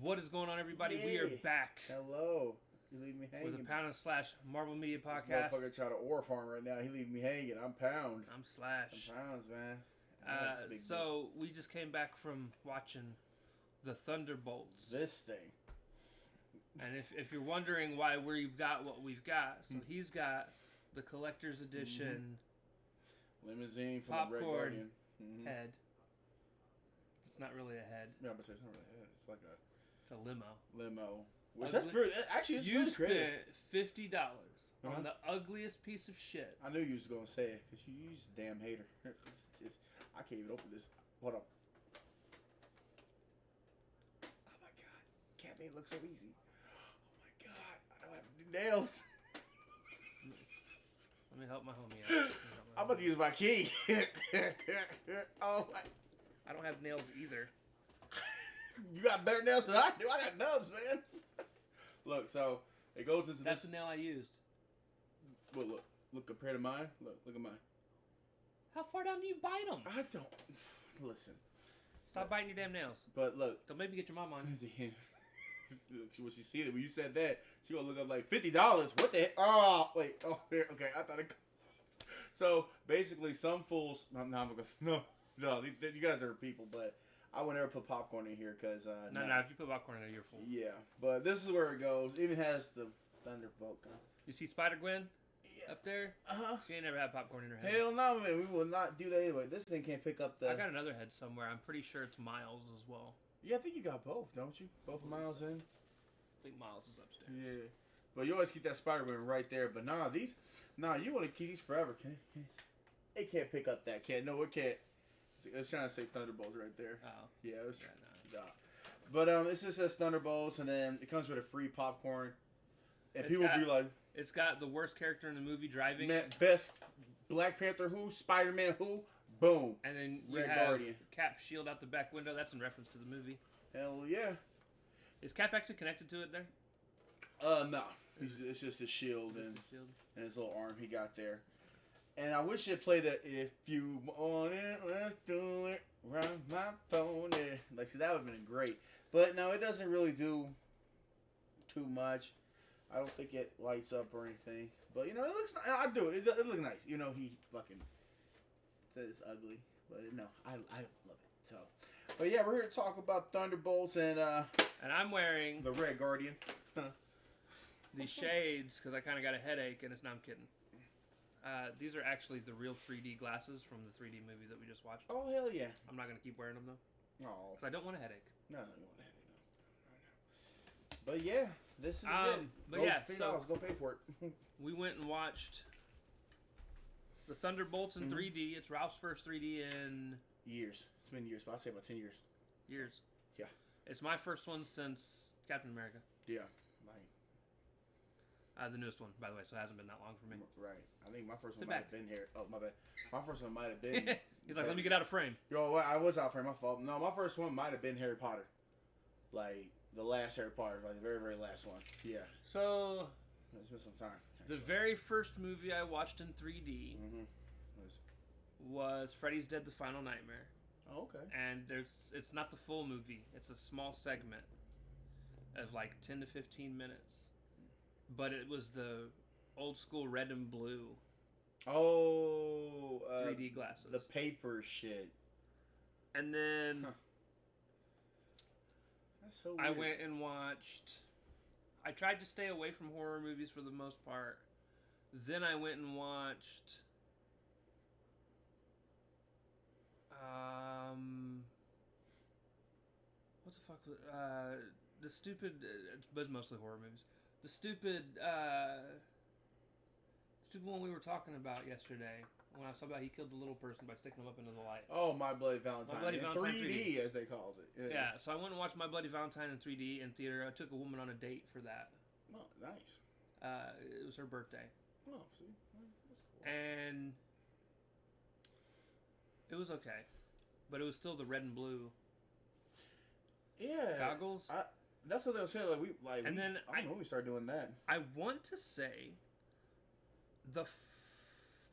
What is going on, everybody? Yay. We are back Hello. You leave me hanging. with a Pound and Slash Marvel Media This podcast. motherfucker try to ore farm right now. He leave me hanging. I'm Pound. I'm Slash. I'm Pounds, man. So we just came back from watching the Thunderbolts. This thing. And if you're wondering why we've got what we've got, so he's got the collector's edition limousine from the Red Guardian. Head. It's not really a head. Yeah, but it's not really a head. It's like It's a limo. Limo. Which that's pretty. Actually, it's you really creative. spent $50 on the ugliest piece of shit. I knew you was gonna say it because you just a damn hater. It's just, I can't even open this. Hold up. Oh my god, cat made it look so easy. Oh my god, I don't have nails. Let me help my homie out. I'm about to use my key. Oh my. I don't have nails either. You got better nails than I do. I got nubs, man. Look, so it goes into That's this. the nail I used. Well, look compared to mine. Look at mine. How far down do you bite them? I don't listen. Stop biting your damn nails. But look, Don't make me get your mom on. when she see it, when you said that, she gonna look up like $50. What the heck? Oh wait. Oh, here. Okay, I thought it. So basically, some fools. No. You guys are people, but I would never put popcorn in here because No, if you put popcorn in there, you're full. Yeah, but this is where it goes. It even has the Thunderbolt. You see Spider-Gwen Yeah. up there? Uh-huh. She ain't never had popcorn in her head. Hell no, man. We will not do that anyway. This thing can't pick up the. I got another head somewhere. I'm pretty sure it's Miles as well. Yeah, I think you got both, don't you? Both Miles in. I think Miles is upstairs. Yeah, but you always keep that Spider-Man right there. But you want to keep these forever. It can't pick up that. No, it can't. It's trying to say Thunderbolts right there. Oh. Yeah, it was. Yeah, Nah. But it just says Thunderbolts, and then it comes with a free popcorn. And people be like, it's got the worst character in the movie driving. man, best Black Panther who? Spider-Man who? Boom. And then you Red have Guardian. Cap's shield out the back window. That's in reference to the movie. Hell yeah. Is Cap actually connected to it there? No. It's just his shield and his little arm he got there. And I wish it played that if you want it, let's do it. Run my pony. Like, see, that would have been great. But no, it doesn't really do too much. I don't think it lights up or anything. But, it looks nice. I do it. It looks nice. He fucking said it's ugly. But, no, I love it. So, but yeah, we're here to talk about Thunderbolts and I'm wearing the Red Guardian. these shades because I kind of got a headache, and I'm kidding. These are actually the real 3D glasses from the 3D movie that we just watched. Oh, hell yeah. I'm not going to keep wearing them, though. Oh. Because I don't want a headache. No, you want a headache. No. But yeah, this is it. But Go, yeah, $50, go pay for it. We went and watched the Thunderbolts in 3D. It's Ralph's first 3D in... Years. It's been years, but I'd say about 10 years. Years. Yeah. It's my first one since Captain America. Yeah. The newest one, by the way, so it hasn't been that long for me. Right. I think my first Sit one might back. have been here. Oh, my bad. My first one might have been... He's like, let me get out of frame. Yo, I was out of frame. My fault. No, my first one might have been Harry Potter. Like, the last Harry Potter. Like, the very, very last one. Yeah. So... It's been some time. The very first movie I watched in 3D was Freddy's Dead: The Final Nightmare. Oh, okay. And it's not the full movie. It's a small segment of like 10 to 15 minutes. But it was the old school red and blue. Oh. 3D glasses. The paper shit. And then That's so weird. I went and watched... I tried to stay away from horror movies for the most part. Then I went and watched... what the fuck was... the stupid... but it's mostly horror movies. The stupid one we were talking about yesterday. When I was talking about he killed the little person by sticking him up into the light. Oh, My Bloody Valentine. My Bloody in Valentine 3D, as they called it. Yeah, so I went and watched My Bloody Valentine in 3D in theater. I took a woman on a date for that. Oh, nice. It was her birthday. Oh, see? That's cool. And it was okay. But it was still the red and blue goggles. That's what they were saying. I don't know when we started doing that. I want to say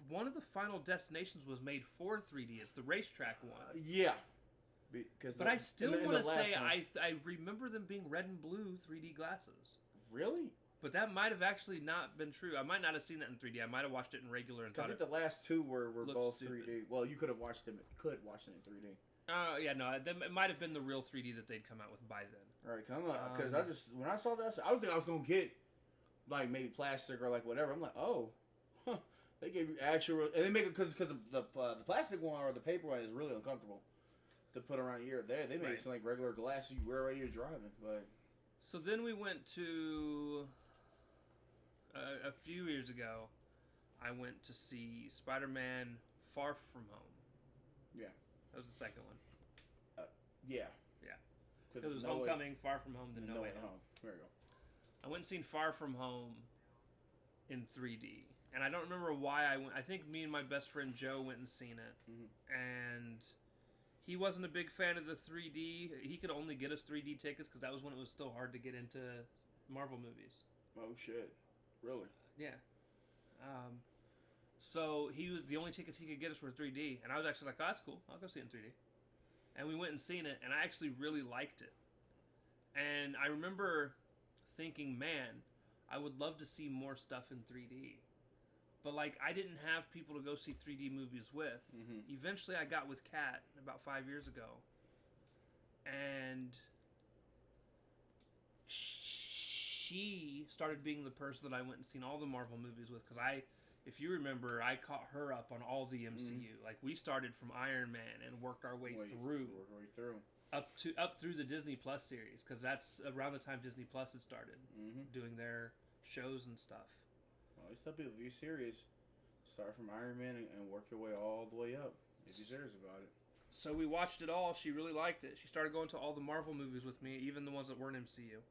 one of the Final Destinations was made for 3D. It's the racetrack one. Yeah. But I still want to say I remember them being red and blue 3D glasses. Really? But that might have actually not been true. I might not have seen that in 3D. I might have watched it in regular and thought I think the last two were both stupid. 3D. Well, you could have watched them. Could watch them in 3D. Yeah, no, it might have been the real 3D that they'd come out with by then. All right, because when I saw that, I was thinking I was gonna get like maybe plastic or like whatever. I'm like, oh, huh, they gave you actual, and they make it because the plastic one or the paper one is really uncomfortable to put around your ear. They make it seem like regular glasses you wear while you're driving. But so then we went to a few years ago. I went to see Spider-Man: Far From Home. Yeah. That was the second one. Yeah. It was Homecoming, Far From Home, then No Way Home. There you go. I went and seen Far From Home in 3D. And I don't remember why I went. I think me and my best friend Joe went and seen it. Mm-hmm. And he wasn't a big fan of the 3D. He could only get us 3D tickets because that was when it was still hard to get into Marvel movies. Oh, shit. Really? Yeah. So he was the only tickets he could get us were 3D, and I was actually like, "Oh, that's cool. I'll go see it in 3D." And we went and seen it, and I actually really liked it. And I remember thinking, "Man, I would love to see more stuff in 3D." But like, I didn't have people to go see 3D movies with. Mm-hmm. Eventually, I got with Kat about 5 years ago, and she started being the person that I went and seen all the Marvel movies with because if you remember, I caught her up on all the MCU. Like we started from Iron Man and worked our way through up through the Disney Plus series because that's around the time Disney Plus had started doing their shows and stuff. Well, it's be a serious. Start from Iron Man and work your way all the way up if you're serious about it. So we watched it all. She really liked it. She started going to all the Marvel movies with me, even the ones that weren't MCU.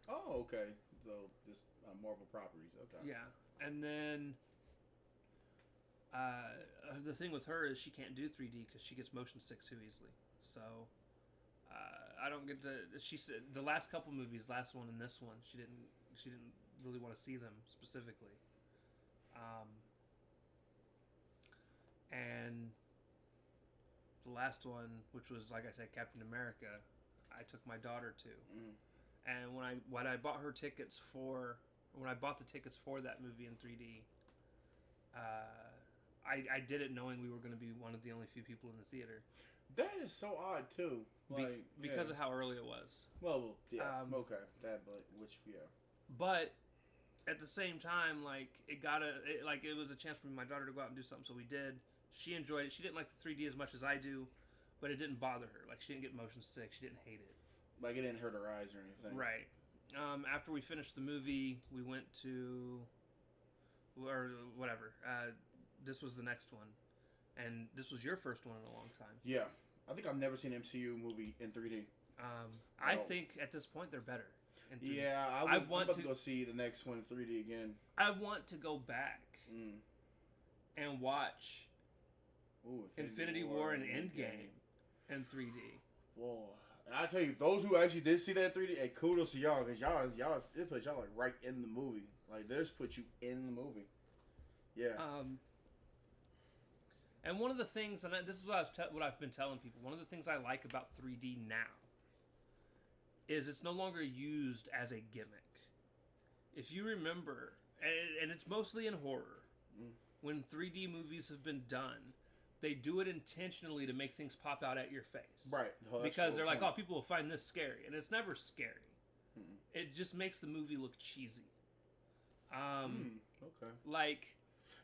Oh, okay. So just Marvel properties. Okay. Yeah. And then the thing with her is she can't do 3D because she gets motion sick too easily. So I don't get to. She said the last couple movies, last one and this one, she didn't really want to see them specifically. And the last one, which was like I said, Captain America, I took my daughter to, and when I bought her tickets for. When I bought the tickets for that movie in 3D, I did it knowing we were going to be one of the only few people in the theater. That is so odd too, because of how early it was. Well, yeah, okay, But at the same time, like it was a chance for my daughter to go out and do something, so we did. She enjoyed it. She didn't like the 3D as much as I do, but it didn't bother her. Like she didn't get motion sick. She didn't hate it. Like it didn't hurt her eyes or anything. Right. After we finished the movie, we went to, or whatever. This was the next one, and this was your first one in a long time. Yeah, I think I've never seen an MCU movie in 3D. I think at this point they're better. Yeah, I'm about to go see the next one in 3D again. I want to go back and watch Infinity War and Endgame in 3D. Whoa. And I tell you, those who actually did see that in 3D, hey, kudos to y'all, because it put y'all like right in the movie. Like, they just put you in the movie. Yeah. And one of the things, and this is what I've been telling people, one of the things I like about 3D now is it's no longer used as a gimmick. If you remember, and it's mostly in horror, when 3D movies have been done, they do it intentionally to make things pop out at your face. Right. Because they're like, oh, people will find this scary. And it's never scary. It just makes the movie look cheesy. Okay. Like...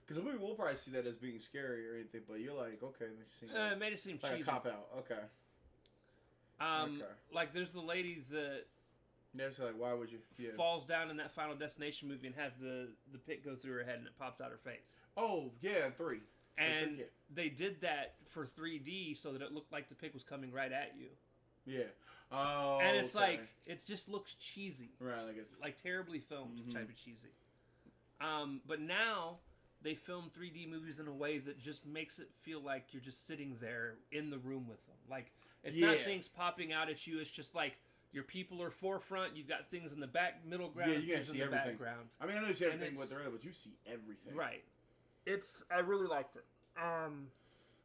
Because the movie will probably see that as being scary or anything, but you're like, okay, it made it seem like cheesy. A cop-out. Okay. Like, there's the ladies that... Yeah, so like, why would you... Yeah. Falls down in that Final Destination movie and has the pit go through her head and it pops out her face. Oh, yeah, 3. And they did that for 3D so that it looked like the pig was coming right at you. Yeah. Oh, and it's like, it just looks cheesy. Right, like it's... Like terribly filmed type of cheesy. But now, they film 3D movies in a way that just makes it feel like you're just sitting there in the room with them. Like, it's not things popping out at you, it's just like, your people are forefront, you've got things in the back, middle ground, you can see everything. Background. I mean, I know you see everything with the but you see everything. Right. I really liked it.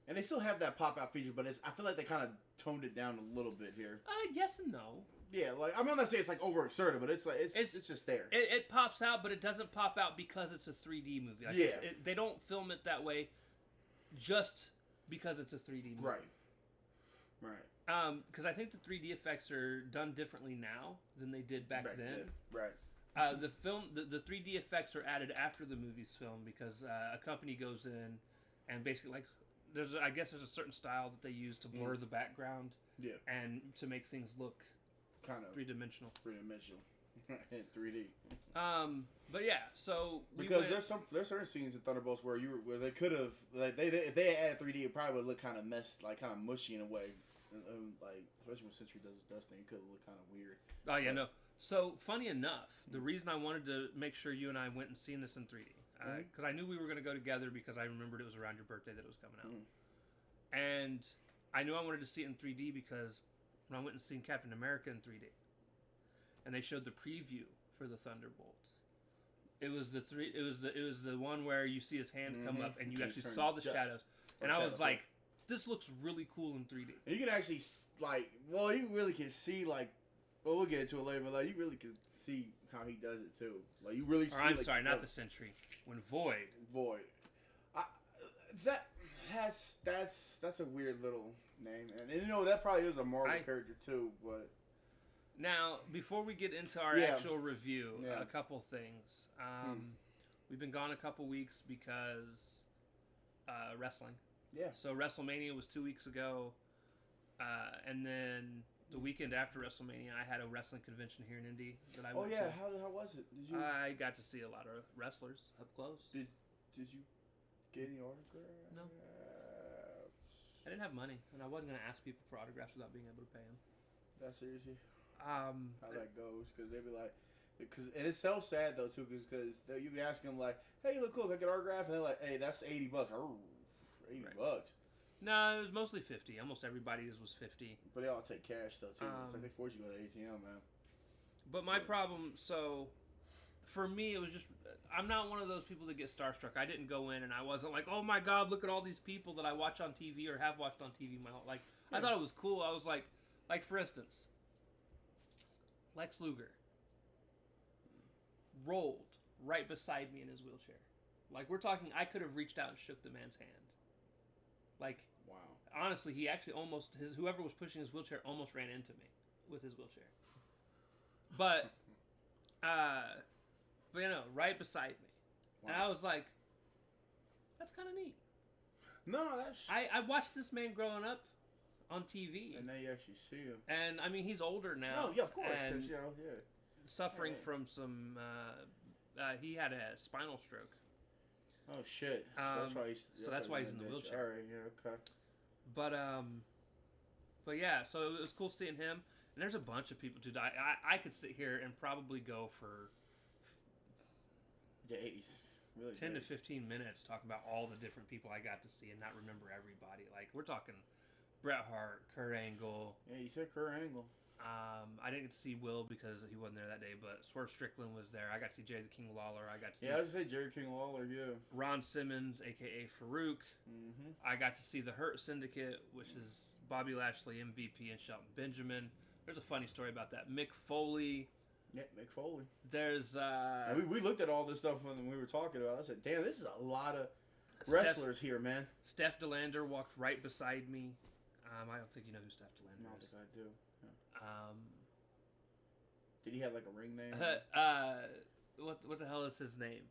And they still have that pop out feature, but I feel like they kind of toned it down a little bit here. Yes and no. Yeah, like I'm not gonna say it's like overexerted, but it's like it's just there. It pops out, but it doesn't pop out because it's a 3D movie. Like they don't film it that way, just because it's a 3D movie. Right. Because I think the 3D effects are done differently now than they did back then. Right. The 3D effects are added after the movie's filmed because a company goes in and basically like I guess there's a certain style that they use to blur the background. Yeah. And to make things look kind of three-dimensional. In 3D. But yeah, so because there's certain scenes in Thunderbolts where they could have like if they had added 3D, it probably would look kind of kind of mushy in a way. Like especially when Century does his dust thing, it could look kind of weird. Oh yeah, no. So funny enough, the reason I wanted to make sure you and I went and seen this in 3D because I knew we were going to go together because I remembered it was around your birthday that it was coming out, and I knew I wanted to see it in 3D because when I went and seen Captain America in 3D, and they showed the preview for the Thunderbolts, it was the one where you see his hand come up and you actually saw the shadows, and I was like, this looks really cool in 3D. And you can actually you really can see like. Well, we'll get into it later, but like you really can see how he does it too. Like you really see. I'm sorry, not the Sentry. When Void. That's a weird little name, and you know that probably is a Marvel character too. But now, before we get into our actual review, a couple things. We've been gone a couple weeks because wrestling. Yeah. So WrestleMania was 2 weeks ago, and then. The weekend after WrestleMania, I had a wrestling convention here in Indy that I went to. How was it? Did you? I got to see a lot of wrestlers up close. Did you get any autographs? No. I didn't have money, and I wasn't going to ask people for autographs without being able to pay them. That's seriously? How that goes, because they be like, and it's so sad though too, because you be asking them like, "Hey, you look cool, can I get an autograph?" And they're like, "Hey, that's $80." Oh, $80. No, it was mostly 50. Almost everybody's was 50. But they all take cash though too. It's like they force you to go to the ATM, man. But my problem, so for me, it was just I'm not one of those people that get starstruck. I didn't go in and I wasn't like, oh my god, look at all these people that I watch on TV or have watched on TV my whole I thought it was cool. I was like for instance, Lex Luger rolled right beside me in his wheelchair. Like we're talking, I could have reached out and shook the man's hand. Like. Wow. Honestly, he actually whoever was pushing his wheelchair almost ran into me with his wheelchair. But right beside me. Wow. And I was like, that's kind of neat. No, that's... I watched this man growing up on TV. And now you actually see him. And, I mean, he's older now. No, yeah, of course. And suffering from some... he had a spinal stroke. Oh, shit. So that's why he's in the wheelchair. All right, yeah, okay. But yeah, so it was cool seeing him. And there's a bunch of people, dude. I could sit here and probably go for days, really 10 to 15 minutes talking about all the different people I got to see and not remember everybody. Like we're talking Bret Hart, Kurt Angle. Yeah, you said Kurt Angle. I didn't get to see Will because he wasn't there that day, but Swerve Strickland was there. I got to see Jerry the King Lawler. I got to see. Yeah, I would say Jerry King Lawler. Yeah. Ron Simmons, aka Farouk. Mm-hmm. I got to see the Hurt Syndicate, which is Bobby Lashley, MVP, and Shelton Benjamin. There's a funny story about that. Mick Foley. Yeah, Mick Foley. There's and we looked at all this stuff when we were talking about it. I said, damn, this is a lot of wrestlers here, man. Steph DeLander walked right beside me. I don't think you know who Steph DeLander is. I don't think I do. Yeah. Did he have like a ring name? What the hell is his name?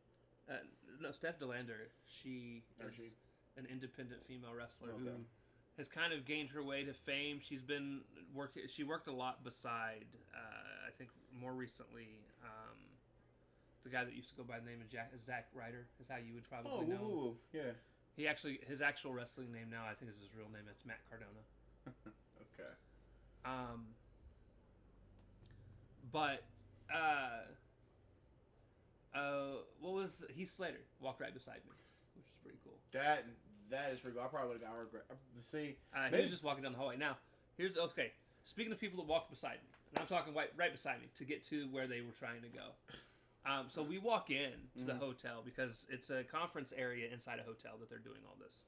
No, Steph DeLander. She is an independent female wrestler who has kind of gained her way to fame. She's been working. She worked a lot beside. I think more recently, the guy that used to go by the name of Zack Ryder is how you would probably know. Oh, yeah. His actual wrestling name now, I think, is his real name. It's Matt Cardona. Okay. But what was Heath Slater walked right beside me, which is pretty cool. That is pretty cool. I probably would have got regret. See, he was just walking down the hallway. Now, here's okay. Speaking of people that walked beside me, and I'm talking right beside me to get to where they were trying to go. So we walk in to the hotel because it's a conference area inside a hotel that they're doing all this.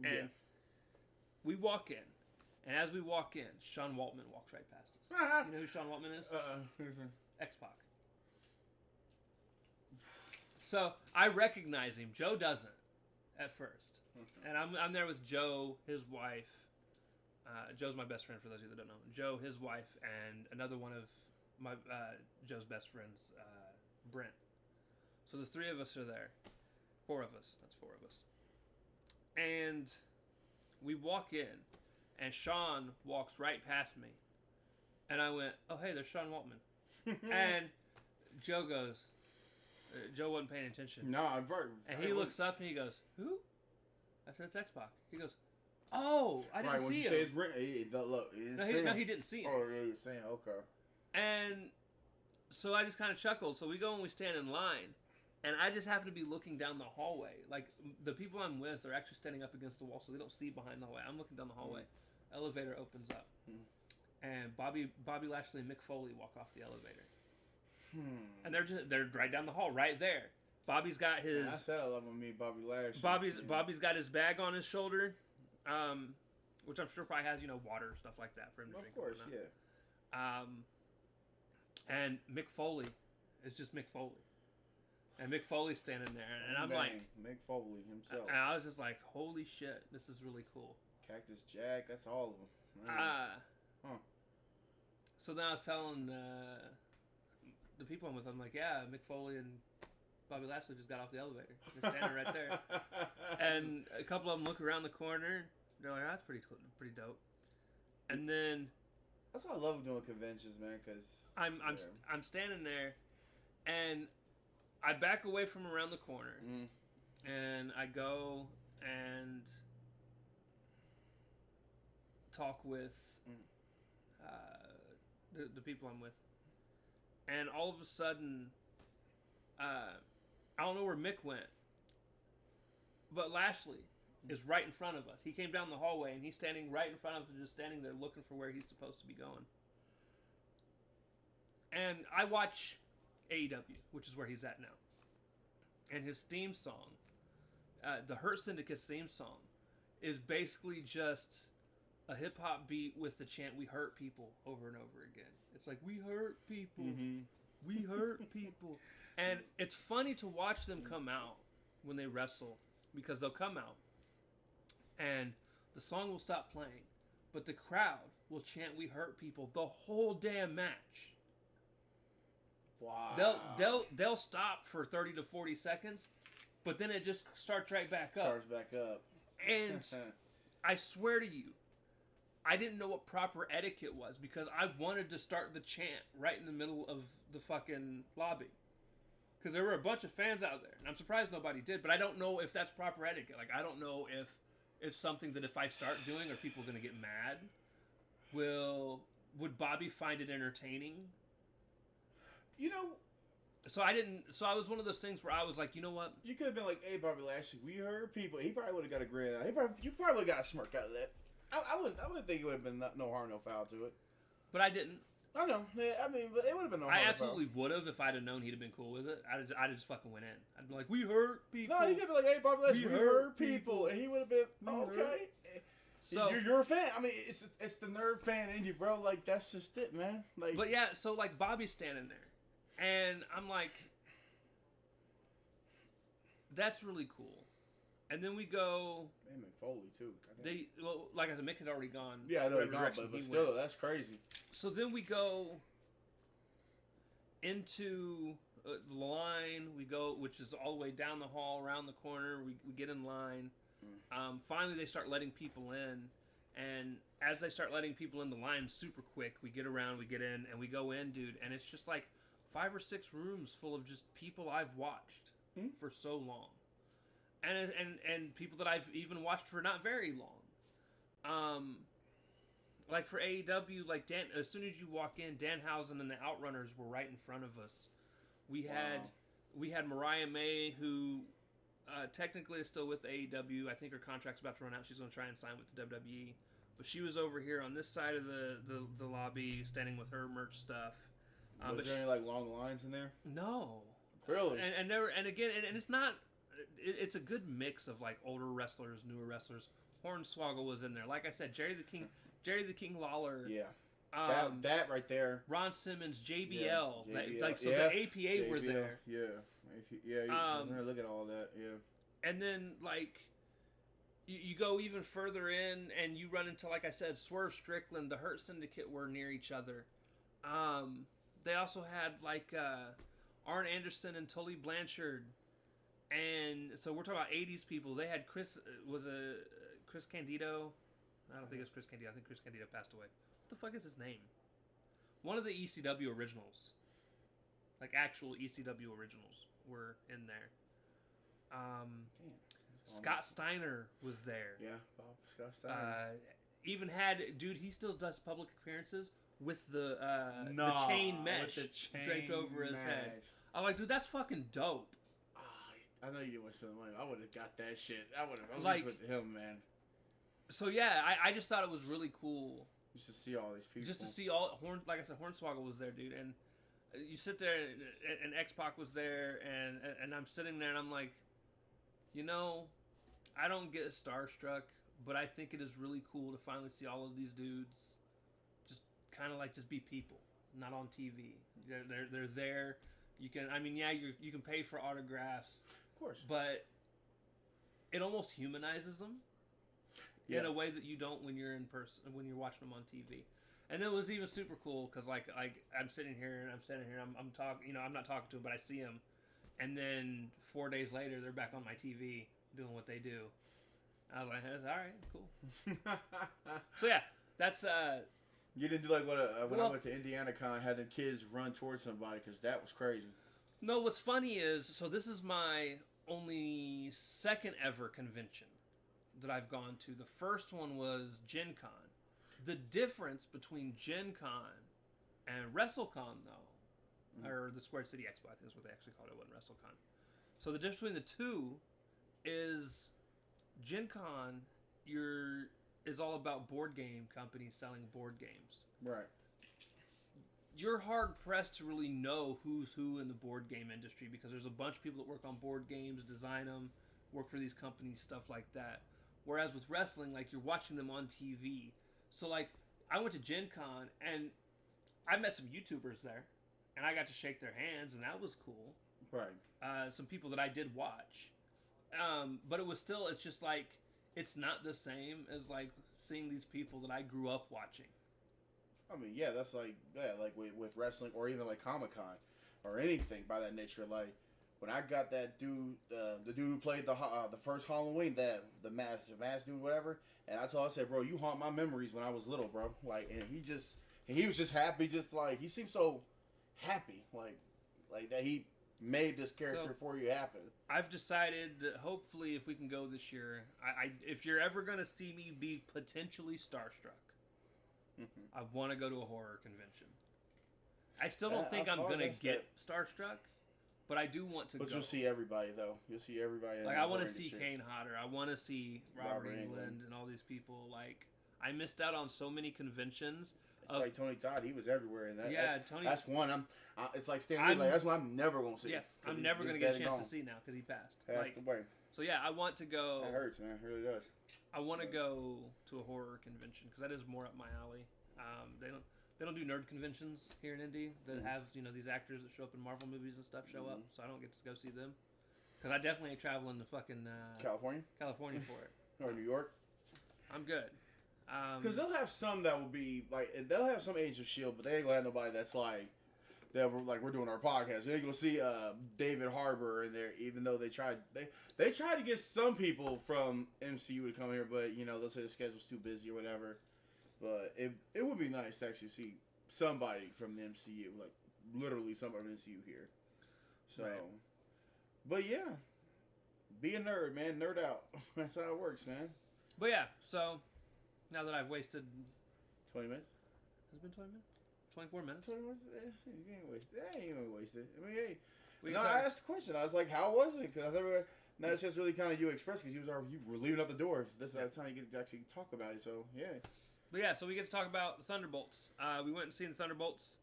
And we walk in, and as we walk in, Sean Waltman walks right past us. You know who Sean Waltman is? X-Pac. So I recognize him. Joe doesn't at first, and I'm there with Joe, his wife. Joe's my best friend for those of you that don't know. Joe, his wife, and another one of my Joe's best friends, Brent. So the three of us are there. Four of us. That's four of us. And we walk in, and Sean walks right past me. And I went, oh, hey, there's Sean Waltman. And Joe goes, Joe wasn't paying attention. No, I'm very. And he looks up and he goes, who? I said, it's X-Pac. He goes, oh, I didn't see him. Look, He didn't see him. Oh, yeah, you're saying, okay. And so I just kind of chuckled. So we go and we stand in line. And I just happen to be looking down the hallway. Like, the people I'm with are actually standing up against the wall, so they don't see behind the hallway. I'm looking down the hallway. Elevator opens up. And Bobby Lashley and Mick Foley walk off the elevator. And they're right down the hall, right there. Bobby's got his... I said I love him, me, Bobby Lashley. Bobby's got his bag on his shoulder, which I'm sure probably has, water, stuff like that for him to drink. Of course, yeah. And Mick Foley is just Mick Foley. And Mick Foley's standing there, and I'm like... Mick Foley himself. And I was just like, holy shit, this is really cool. Cactus Jack, that's all of them. So then I was telling the people I'm with, I'm like, yeah, Mick Foley and Bobby Lashley just got off the elevator. They're standing right there. And a couple of them look around the corner. They're like, that's pretty dope. And then... That's why I love doing conventions, man, because... I'm standing there, and I back away from around the corner, and I go and talk with the people I'm with. And all of a sudden, I don't know where Mick went, but Lashley is right in front of us. He came down the hallway, and he's standing right in front of us, just standing there looking for where he's supposed to be going. And I watch AEW, which is where he's at now. And his theme song, the Hurt Syndicate's theme song, is basically just a hip-hop beat with the chant, we hurt people, over and over again. It's like, we hurt people. We hurt people. And it's funny to watch them come out when they wrestle, because they'll come out, and the song will stop playing, but the crowd will chant, we hurt people, the whole damn match. Wow. They'll stop for 30 to 40 seconds, but then it just starts right back up. Starts back up. And I swear to you, I didn't know what proper etiquette was, because I wanted to start the chant right in the middle of the fucking lobby. Because there were a bunch of fans out there, and I'm surprised nobody did, but I don't know if that's proper etiquette. Like, I don't know if it's something that if I start doing, are people going to get mad? Would Bobby find it entertaining? So I was one of those things where I was like, you know what? You could have been like, hey, Bobby Lashley, we heard people. He probably would have got a grin out. You probably got a smirk out of that. I wouldn't think it would have been no harm, no foul to it. But I didn't. I know. Yeah, I mean, but it would have been no harm. I absolutely would have if I'd have known he'd have been cool with it. I'd just fucking went in. I'd be like, we hurt people. No, you could be like, hey, Bobby Lashley, we heard people. And he would have been, okay. So you're a fan. I mean, it's the nerd fan in you, bro. Like, that's just it, man. Like, but yeah, so like Bobby's standing there, and I'm like, that's really cool. And then we go. And McFoley too. Like I said, Mick had already gone. Yeah, I know he gone, but still, that's crazy. So then we go into the line. We go, which is all the way down the hall, around the corner. We get in line. Finally, they start letting people in, and as they start letting people in, the line's super quick. We get around, we get in, and we go in, dude. And it's just like 5 or 6 rooms full of just people I've watched for so long. And people that I've even watched for not very long. Like for AEW, like Dan, as soon as you walk in, Danhausen and the Outrunners were right in front of us. We had Mariah May, who technically is still with AEW. I think her contract's about to run out. She's going to try and sign with the WWE. But she was over here on this side of the lobby, standing with her merch stuff. Was there any like long lines in there? No. Really? And it's not. It's a good mix of like older wrestlers, newer wrestlers, Hornswoggle was in there. Like I said, Jerry the King Lawler. Yeah. That right there. Ron Simmons, JBL. Yeah, JBL. The APA JBL. were there. Yeah. Yeah. Look at all that. Yeah. And then like you go even further in, and you run into, like I said, Swerve Strickland, the Hurt Syndicate were near each other. They also had like Arn Anderson and Tully Blanchard, and so we're talking about '80s people. They had Chris Candido. I don't think it's Chris Candido. I think Chris Candido passed away. What the fuck is his name? One of the ECW originals, like actual ECW originals, were in there. Scott Steiner was there. Yeah, Scott Steiner. Even had he still does public appearances with the chain mesh draped over his head. I'm like, dude, that's fucking dope. I know you didn't want to spend the money. I would have got that shit. I would have with him, man. So yeah, I just thought it was really cool. Just to see all these people. Just to see like I said, Hornswoggle was there, dude, and you sit there, and X-Pac was there, and I'm sitting there, and I'm like, I don't get starstruck, but I think it is really cool to finally see all of these dudes kind of like just be people, not on TV. They're there. You can, you can pay for autographs, of course, but it almost humanizes them in a way that you don't when you're in person, when you're watching them on TV. And then it was even super cool because like I'm sitting here and I'm talking, I'm not talking to them, but I see them, and then 4 days later they're back on my TV doing what they do. I was like, all right, cool. So yeah, that's. You didn't do like when I went to Indiana Con, had the kids run towards somebody, because that was crazy. No, what's funny is, so this is my only second ever convention that I've gone to. The first one was Gen Con. The difference between Gen Con and WrestleCon, though, or the Square City Expo, I think is what they actually called it, it wasn't WrestleCon. So the difference between the two is Gen Con, is all about board game companies selling board games. Right. You're hard pressed to really know who's who in the board game industry, because there's a bunch of people that work on board games, design them, work for these companies, stuff like that. Whereas with wrestling, like, you're watching them on TV. So like, I went to Gen Con and I met some YouTubers there, and I got to shake their hands, and that was cool. Right. Some people that I did watch. But it's just like, it's not the same as like seeing these people that I grew up watching. I mean, yeah, that's like with wrestling, or even like Comic-Con or anything by that nature. Like when I got that dude, the dude who played the first Halloween, the mask dude, whatever, and I said, bro, you haunt my memories when I was little, bro. Like, and he was just happy, just like, he seemed so happy, like that he made this character for you happen. I've decided that hopefully if we can go this year, if you're ever going to see me be potentially starstruck, I want to go to a horror convention. I still don't think I'm going to get starstruck, but I do want to go. But you'll see everybody, though. You'll see everybody. Like, I want to see Kane Hodder. I want to see Robert Englund and all these people. Like, I missed out on so many conventions. It's like Tony Todd. He was everywhere. And Tony. That's one. It's like Stan Lee. Like, that's one I'm never going to see. Yeah, I'm never going to get a chance to see now because he passed. That's the way. So, yeah, I want to go. That hurts, man. It really does. I want to go to a horror convention because that is more up my alley. They don't do nerd conventions here in Indy that have, these actors that show up in Marvel movies and stuff show up, so I don't get to go see them. Because I definitely ain't traveling to fucking California for it. Or New York. I'm good. Because they'll have some that will be like, they'll have some Agents of S.H.I.E.L.D., but they ain't gonna have nobody that's like, we're doing our podcast. They ain't gonna see David Harbour in there, even though they tried to get some people from MCU to come here, but they'll say the schedule's too busy or whatever. But it would be nice to actually see somebody from the MCU, like literally somebody from the MCU here. So, right. But yeah, be a nerd, man. Nerd out. That's how it works, man. But yeah, so now that I've wasted 20 minutes, has it been 20 minutes? 24 minutes? 20 minutes? You ain't wasted. I ain't wasted. I mean, hey. I asked the question. I was like, how was it? Because I never. Now it's just really kind of you express, because you were leaving out the door. This is the time you get to actually talk about it. So yeah. But yeah, so we get to talk about the Thunderbolts. We went and seen the Thunderbolts.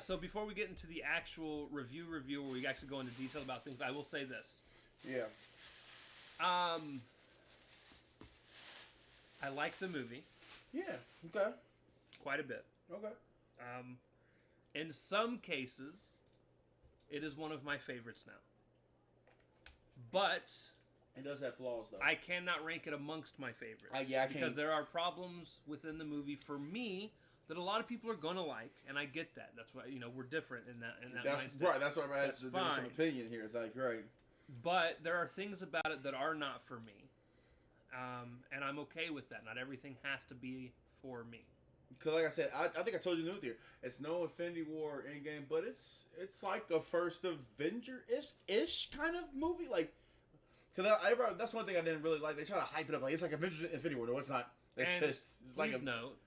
So before we get into the actual review where we actually go into detail about things, I will say this. Yeah. I like the movie. Yeah. Okay. Quite a bit. Okay. In some cases, it is one of my favorites now. But it does have flaws, though. I cannot rank it amongst my favorites. I because can't. there are problems within the movie for me that a lot of people are gonna like, and I get that. That's why we're different in that. That's mindset. right. That's why I asked. There's some opinion here. It's like right. But there are things about it that are not for me, and I'm okay with that. Not everything has to be for me. Because like I said, I think I told you here. It's no Infinity War Endgame, but it's like a first Avenger-ish kind of movie. Like, because that's one thing I didn't really like. They try to hype it up like it's like Avengers Infinity War. No, it's not. It's just like a note.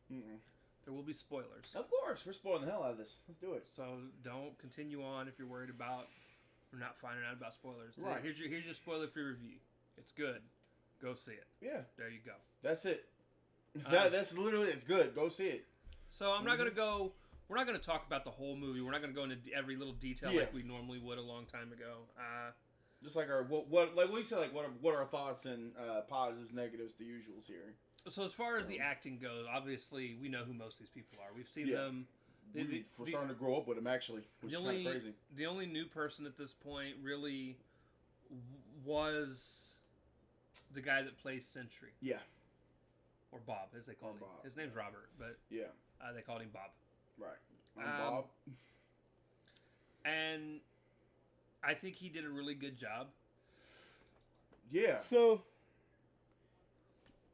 There will be spoilers. Of course, we're spoiling the hell out of this. Let's do it. So don't continue on if you're worried about or not finding out about spoilers. Right. Here's your spoiler-free review. It's good. Go see it. Yeah. There you go. That's it. That's literally it's good. Go see it. So I'm not gonna go. We're not gonna talk about the whole movie. We're not gonna go into every little detail like we normally would a long time ago. Just like our what like we said, like what are our thoughts and positives, negatives, the usuals here. So as far as the acting goes, obviously we know who most of these people are. We've seen them. We're starting to grow up with them actually, which is kind of crazy. The only new person at this point really was the guy that plays Sentry. Yeah. Or Bob, as they call him. Bob. His name's Robert, but they called him Bob. Right. I'm Bob. And I think he did a really good job. Yeah. So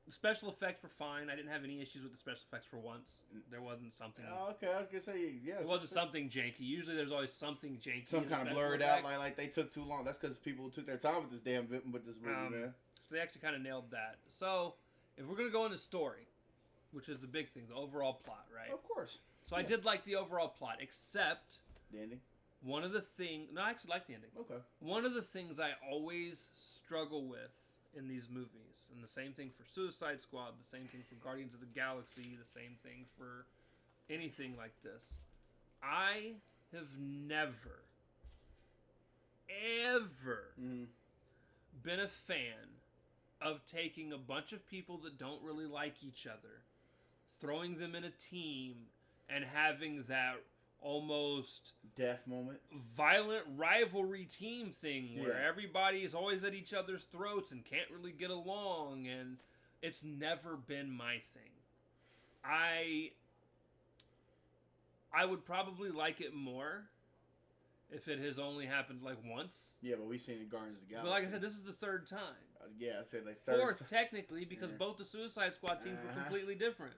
the special effects were fine. I didn't have any issues with the special effects for once. There wasn't something. Okay, I was gonna say It wasn't something janky. Usually, there's always something janky. Some kind of blurred out, like they took too long. That's because people took their time with this movie, man. So they actually kind of nailed that. So if we're gonna go into story, which is the big thing, the overall plot, right? Of course. So I did like the overall plot, except the ending. One of the things. No, I actually like the ending. Okay. One of the things I always struggle with in these movies, and the same thing for Suicide Squad, the same thing for Guardians of the Galaxy, the same thing for anything like this. I have never, ever been a fan of taking a bunch of people that don't really like each other, throwing them in a team, and having that almost death moment, violent rivalry team thing where everybody is always at each other's throats and can't really get along, and it's never been my thing. I would probably like it more if it has only happened like once. Yeah, but we've seen it Guardians of the Galaxy. But like I said, this is the third time. Yeah, I said like third. Fourth, technically, because both the Suicide Squad teams were completely different.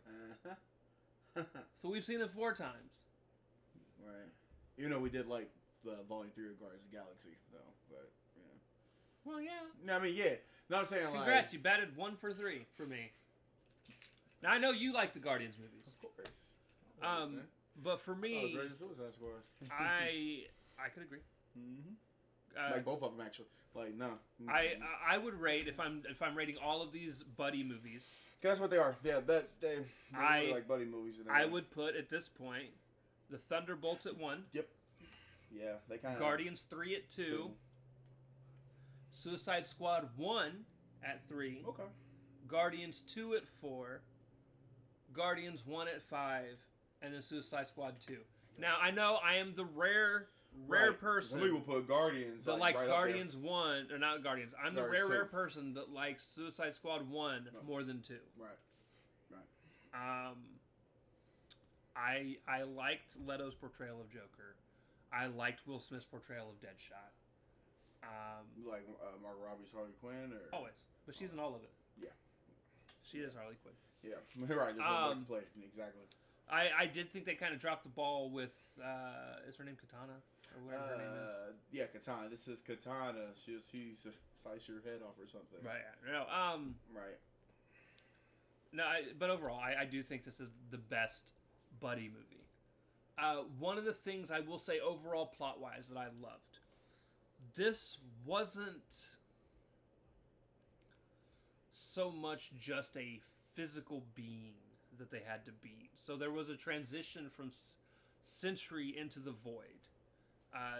So we've seen it 4 times. Right. Even though we did like the Volume 3 of Guardians of the Galaxy, though. But, yeah. Well, yeah. No, I mean, yeah. No, I'm saying Congrats, you batted 1 for 3 for me. Now, I know you like the Guardians movies. Of course. But for me... I was ready to Suicide Squad. I could agree. Like both of them, actually. Like, no. I would rate, if I'm rating all of these buddy movies... That's what they are. Yeah, they really like buddy movies. I would put, at this point, the Thunderbolts at 1. Yep. Yeah, they kind of... Guardians 3 at 2. Suicide Squad 1 at 3. Okay. Guardians 2 at 4. Guardians 1 at 5. And then Suicide Squad 2. Now, I know I am the rare person. Some people put Guardians that likes right Guardians 1, or not Guardians. I'm the rare person that likes Suicide Squad 1 more than 2. Right. I liked Leto's portrayal of Joker. I liked Will Smith's portrayal of Deadshot. You like Margot Robbie's Harley Quinn? Or? Always. But she's in all of it. Yeah. She is Harley Quinn. Yeah. Right. There's one way to play. Exactly. I did think they kind of dropped the ball with, is her name Katana? Or whatever her name is. Yeah, Katana. This is Katana. She's slice your head off or something. Right. No. Right. No, but overall, I do think this is the best buddy movie. One of the things I will say overall plot-wise that I loved, this wasn't so much just a physical being that they had to beat. So there was a transition from Sentry into the Void.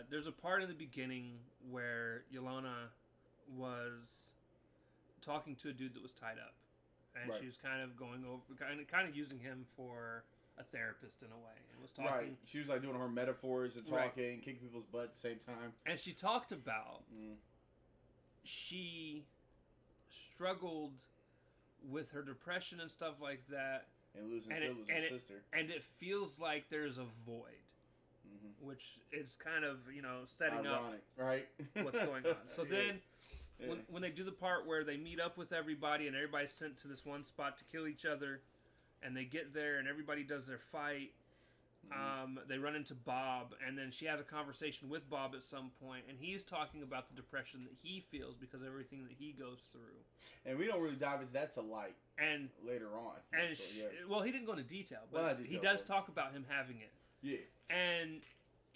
There's a part in the beginning where Yelena was talking to a dude that was tied up. and Right. she was kind of going over, kind of using him for a therapist in a way, and was talking. Right. She was like doing her metaphors and Right. talking, kicking people's butt at the same time. And she talked about she struggled with her depression and stuff like that, And losing and sister. and it feels like there's a void, which is kind of setting ironic, right? up what's going on. So then. Yeah. When they do the part where they meet up with everybody and everybody's sent to this one spot to kill each other, and they get there and everybody does their fight, they run into Bob, and then she has a conversation with Bob at some point, and he's talking about the depression that he feels because of everything that he goes through. And we don't really dive into that till light and later on. And so, yeah. well, he didn't go into detail, but Well, not detail, he does but- talk about him having it. Yeah. And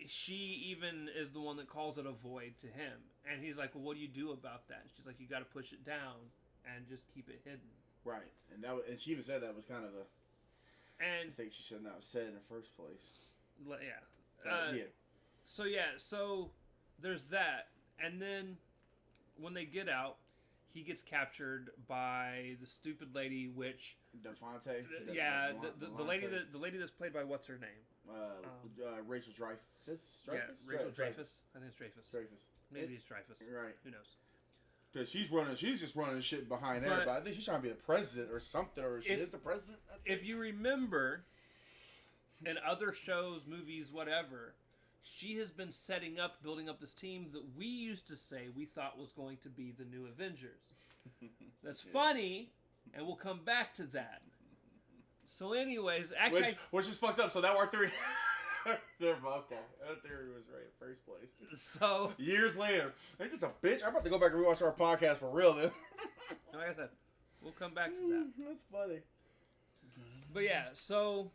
she even is the one that calls it a void to him. And he's like, well, what do you do about that? And she's like, you got to push it down and just keep it hidden. Right. And she even said that was kind of a And mistake she shouldn't have said in the first place. yeah. So there's that. And then when they get out, he gets captured by the stupid lady, which Defonte. the lady that's played by what's her name? Rachel Dreyfuss. Yeah, Rachel Dreyfuss. I think it's Dreyfuss. Dreyfuss. Maybe it's Dreyfuss. Right. Who knows? Because she's just running shit behind But- everybody. I think she's trying to be the president or something, or she is the president. If you remember, in other shows, movies, whatever, she has been building up this team that we used to say we thought was going to be the new Avengers. That's funny, and we'll come back to that. So anyways, actually... Which is fucked up, so now our theory... They're both that. That theory was right in the first place. So... Years later. Ain't this a bitch? I'm about to go back and rewatch our podcast for real then. Like I said, we'll come back to that. That's funny. But yeah, so...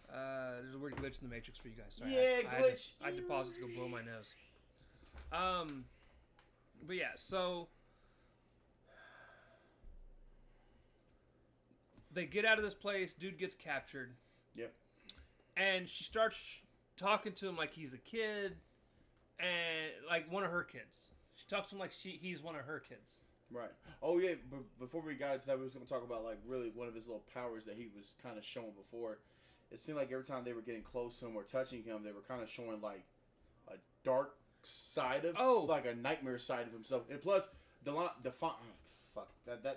there's a weird glitch in the Matrix for you guys. Sorry, Yeah, glitch. I had to pause it to go blow my nose. But yeah, so... They get out of this place, dude gets captured. Yep. And she starts talking to him like he's a kid, and like one of her kids. She talks to him like he's one of her kids. Right. Oh yeah, but before we got into that, we was going to talk about like really one of his little powers that he was kind of showing before. It seemed like every time they were getting close to him or touching him, they were kind of showing like a dark side of, like a nightmare side of himself. And plus, the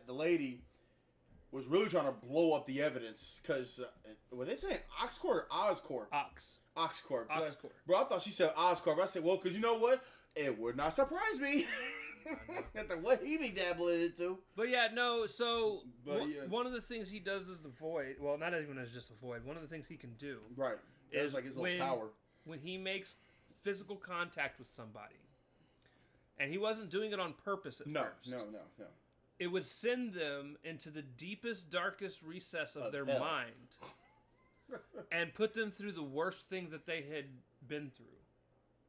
lady was really trying to blow up the evidence because were they saying Oxcorp or Oscorp? Oxcorp. Oxcorp. Bro, I thought she said Oscorp. I said, well, because you know what? It would not surprise me. At the way he be dabbling into. But yeah, no, so one of the things he does is the void. Well, not even as just the void. One of the things he can do. Right. Is like his little power. When he makes physical contact with somebody. And he wasn't doing it on purpose at first. No. It would send them into the deepest, darkest recess of their hell. mind. And put them through the worst things that they had been through.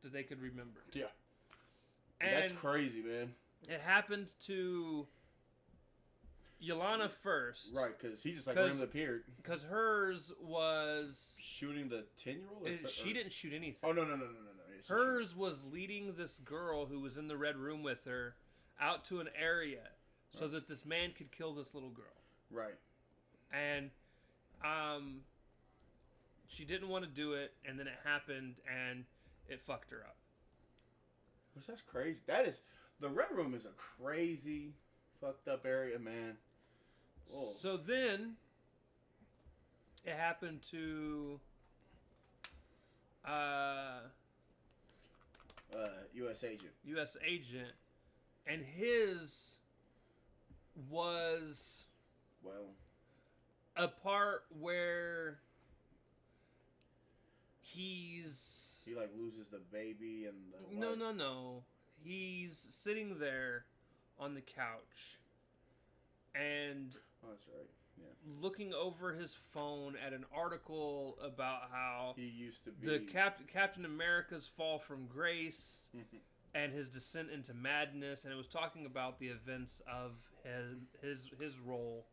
That they could remember. Yeah. And that's crazy, man. It happened to Yelena first. Right, because he just like randomly appeared. Because hers was... Shooting the 10-year-old? She didn't shoot anything. Oh, no. Hers was leading this girl who was in the red room with her out to an area so that this man could kill this little girl. Right. And she didn't want to do it, and then it happened, and it fucked her up. Which that's crazy. That is... The Red Room is a crazy, fucked up area, man. Whoa. So then, it happened to... U.S. agent. U.S. agent, and his was... Well... a part where he like loses the baby and the No. He's sitting there on the couch and that's right. Yeah. looking over his phone at an article about how he used to be the Captain America's fall from grace and his descent into madness, and it was talking about the events of his role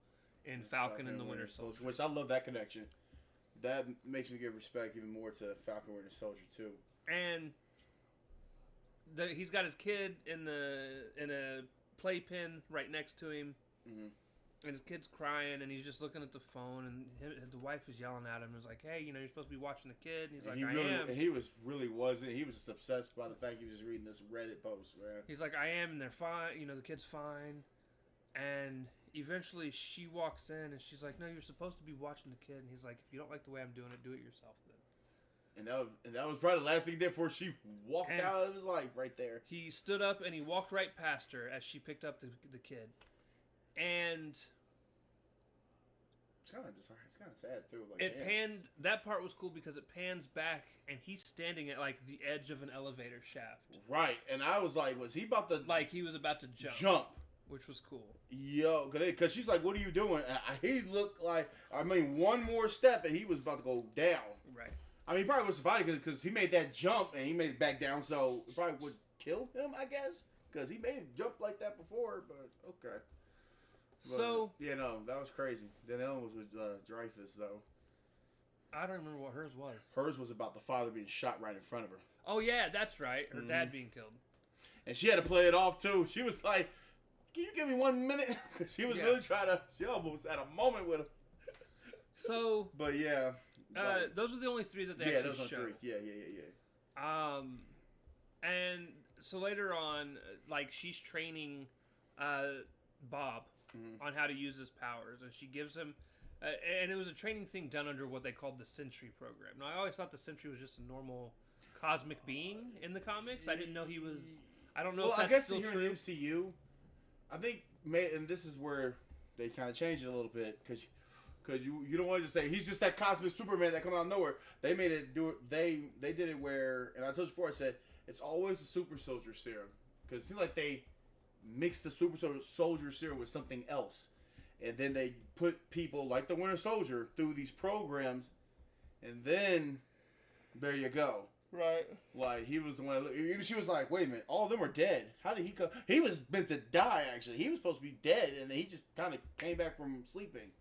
in Falcon and the Winter Soldier. Which I love that connection. That makes me give respect even more to Falcon Winter Soldier too. And he's got his kid in a playpen right next to him, and his kid's crying, and he's just looking at the phone, and the wife is yelling at him. And is like, "Hey, you're supposed to be watching the kid." And he's like, "I am." And he wasn't. He was just obsessed by the fact he was just reading this Reddit post, man. He's like, "I am," and they're fine. The kid's fine. And eventually, she walks in, and she's like, "No, you're supposed to be watching the kid." And he's like, "If you don't like the way I'm doing it, do it yourself then." And that was probably the last thing he did before she walked out of his life right there. He stood up and he walked right past her as she picked up the kid. And it's kind of sad too. Like, it panned. That part was cool because it pans back and he's standing at like the edge of an elevator shaft. Right, and I was like, was he about to? Like he was about to jump. Which was cool. Yo, because she's like, "What are you doing?" And he looked like, one more step and he was about to go down. Right. I mean, he probably was surviving because he made that jump and he made it back down, so it probably would kill him, I guess, because he made a jump like that before. But okay. So that was crazy. Then the other one was with Dreyfus, though. I don't remember what hers was. Hers was about the father being shot right in front of her. Oh yeah, that's right. Her dad being killed. And she had to play it off too. She was like, "Can you give me 1 minute?" Because she was really trying to. She almost had a moment with him. So. But yeah. Those are the only three that they actually showed. Yeah. And so later on, like she's training Bob on how to use his powers, and she gives him, and it was a training thing done under what they called the Sentry program. Now I always thought the Sentry was just a normal cosmic being in the comics. I didn't know he was. I don't know if that's still true. In the MCU, I think, and this is where they kind of changed it a little bit because you don't want to just say he's just that cosmic Superman that come out of nowhere. They made it do it. They did it where, and I told you before, I said it's always the super soldier serum because it seems like they mixed the super soldier serum with something else, and then they put people like the Winter Soldier through these programs, and then there you go. Right. Like he was the one. Even she was like, "Wait a minute, all of them are dead. How did he come? He was meant to die. Actually, he was supposed to be dead, and he just kind of came back from sleeping."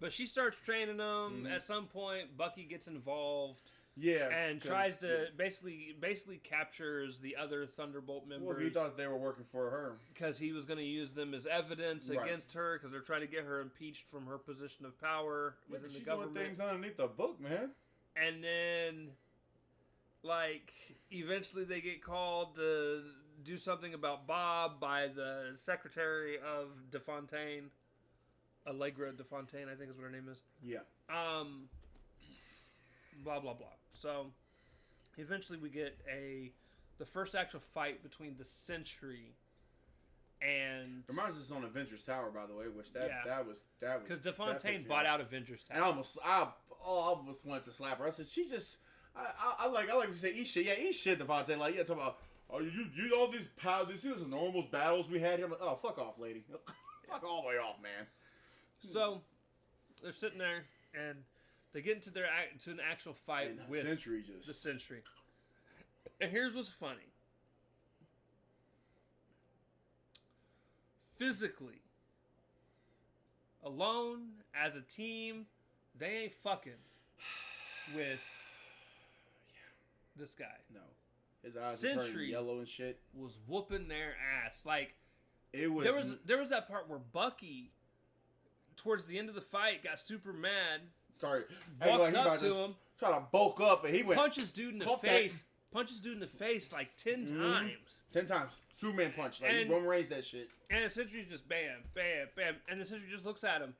But she starts training them. At some point, Bucky gets involved. Yeah, and tries to basically captures the other Thunderbolt members. Well, he thought they were working for her because he was going to use them as evidence against her because they're trying to get her impeached from her position of power within the government. Doing things underneath the book, man. And then, like, eventually they get called to do something about Bob by the secretary of DeFontaine. Allegra DeFontaine, I think is what her name is. Yeah. Blah, blah, blah. So, eventually we get the first actual fight between the Sentry and... Reminds us on Avengers Tower, by the way, which that was... Because DeFontaine bought out Avengers Tower. And I almost wanted to slap her. I said, she just... I like to say, eat shit. Yeah, eat shit, DeFontaine. Like, talking about, oh, you all these powers, you see those enormous battles we had here? I'm like, oh, fuck off, lady. Fuck all the way off, man. So, they're sitting there, and they get into an actual fight with the Sentry. And here's what's funny. Physically, alone, as a team, they ain't fucking with this guy. No. His eyes were turning yellow and shit. Was whooping their ass. Like, it was... There was that part where Bucky... towards the end of the fight, got super mad. Sorry, walks up to him, trying to bulk up, and he went punches dude in the face. Punches dude in the face like 10 times. 10 times, Superman punch. Like he Roman Reigns that shit. And the Sentry's just bam, bam, bam, and the Sentry just looks at him,